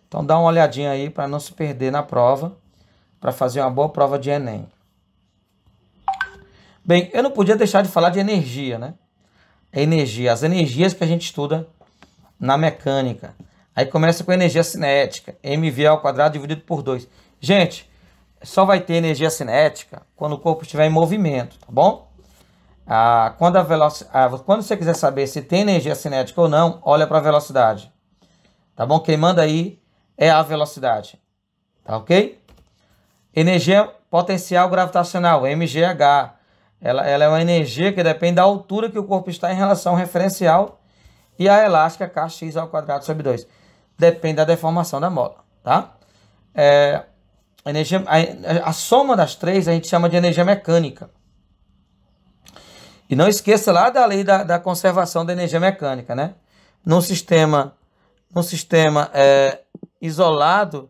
Então dá uma olhadinha aí para não se perder na prova, para fazer uma boa prova de Enem. Bem, eu não podia deixar de falar de energia, né? Energia, as energias que a gente estuda na mecânica. Aí começa com energia cinética, mv ao quadrado dividido por 2. Gente, só vai ter energia cinética quando o corpo estiver em movimento, tá bom? Quando você quiser saber se tem energia cinética ou não, olha para a velocidade. Tá bom? Quem manda aí é a velocidade. Tá ok? Energia potencial gravitacional, MGH. Ela é uma energia que depende da altura que o corpo está em relação ao referencial. E a elástica, Kx ao quadrado sobre 2. Depende da deformação da mola, tá? A soma das 3 a gente chama de energia mecânica. E não esqueça lá da lei da conservação da energia mecânica, né? Num sistema isolado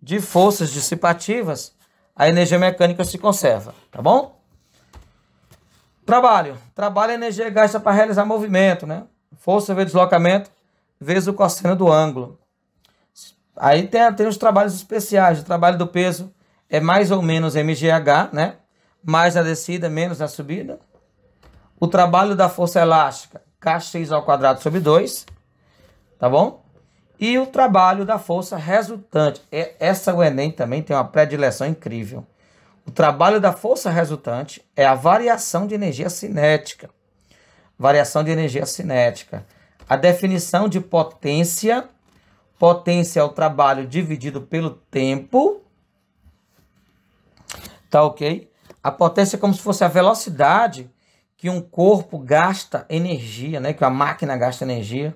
de forças dissipativas, a energia mecânica se conserva, tá bom? Trabalho é energia gasta para realizar movimento, né? Força vezes deslocamento vezes o cosseno do ângulo. Aí tem os trabalhos especiais. O trabalho do peso é mais ou menos mgh, né? Mais na descida, menos na subida. O trabalho da força elástica, Kx ao quadrado sobre 2, tá bom? E o trabalho da força resultante. Essa o Enem também tem uma predileção incrível. O trabalho da força resultante é a variação de energia cinética. Variação de energia cinética. A definição de potência. Potência é o trabalho dividido pelo tempo. Tá ok? A potência é como se fosse a velocidade que um corpo gasta energia, né? Que a máquina gasta energia.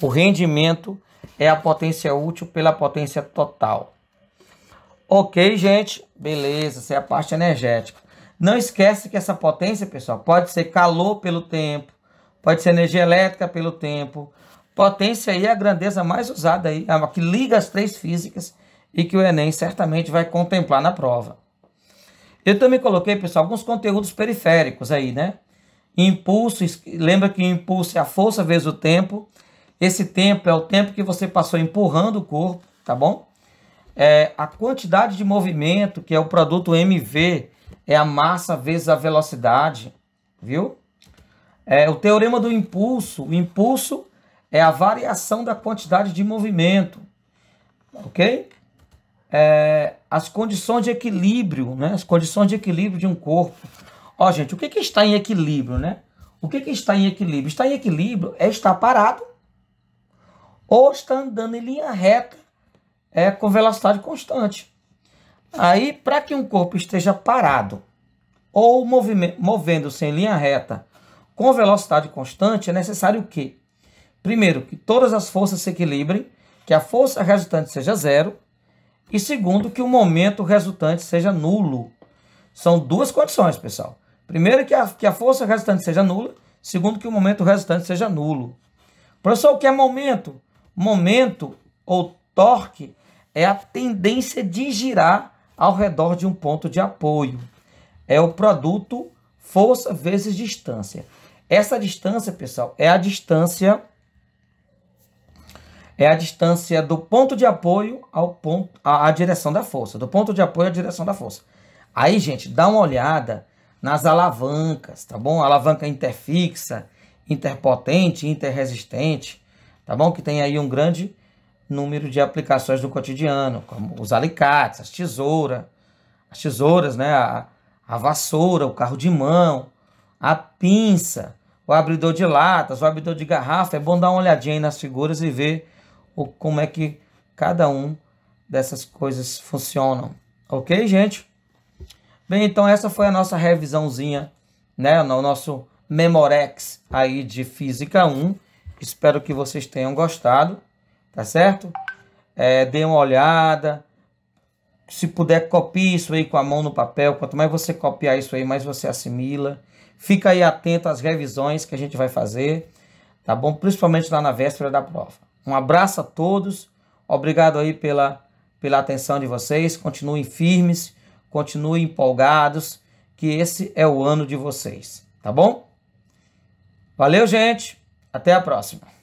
O rendimento é a potência útil pela potência total. Ok, gente? Beleza, essa é a parte energética. Não esquece que essa potência, pessoal, pode ser calor pelo tempo, pode ser energia elétrica pelo tempo. Potência aí é a grandeza mais usada aí, a que liga as 3 físicas e que o Enem certamente vai contemplar na prova. Eu também coloquei, pessoal, alguns conteúdos periféricos aí, né? Impulso, lembra que o impulso é a força vezes o tempo. Esse tempo é o tempo que você passou empurrando o corpo, tá bom? A quantidade de movimento, que é o produto mv, é a massa vezes a velocidade, viu? O teorema do impulso, o impulso é a variação da quantidade de movimento, ok? As condições de equilíbrio, né? As condições de equilíbrio de um corpo. Ó, gente, o que está em equilíbrio, né? O que está em equilíbrio? Estar em equilíbrio é estar parado ou estar andando em linha reta com velocidade constante. Aí, para que um corpo esteja parado ou movendo-se em linha reta com velocidade constante, é necessário o quê? Primeiro, que todas as forças se equilibrem, que a força resultante seja zero, e segundo, que o momento resultante seja nulo. São 2 condições, pessoal. Primeiro, que a força resultante seja nula, segundo, que o momento resultante seja nulo. Professor, o que é momento? Momento, ou torque, é a tendência de girar ao redor de um ponto de apoio. É o produto força vezes distância. Essa distância, pessoal, é a distância do ponto de apoio à direção da força. Do ponto de apoio à direção da força. Aí, gente, dá uma olhada nas alavancas, tá bom? Alavanca interfixa, interpotente, interresistente, tá bom? Que tem aí um grande número de aplicações do cotidiano, como os alicates, as tesouras, né? A vassoura, o carro de mão, a pinça, o abridor de latas, o abridor de garrafa. É bom dar uma olhadinha aí nas figuras e ver como é que cada um dessas coisas funcionam. Ok, gente? Bem, então essa foi a nossa revisãozinha, né? No nosso Memorex aí de Física 1. Espero que vocês tenham gostado, tá certo? Dê uma olhada. Se puder, copie isso aí com a mão no papel. Quanto mais você copiar isso aí, mais você assimila. Fica aí atento às revisões que a gente vai fazer, tá bom? Principalmente lá na véspera da prova. Um abraço a todos. Obrigado aí pela atenção de vocês. Continuem firmes, continuem empolgados, que esse é o ano de vocês, tá bom? Valeu, gente. Até a próxima.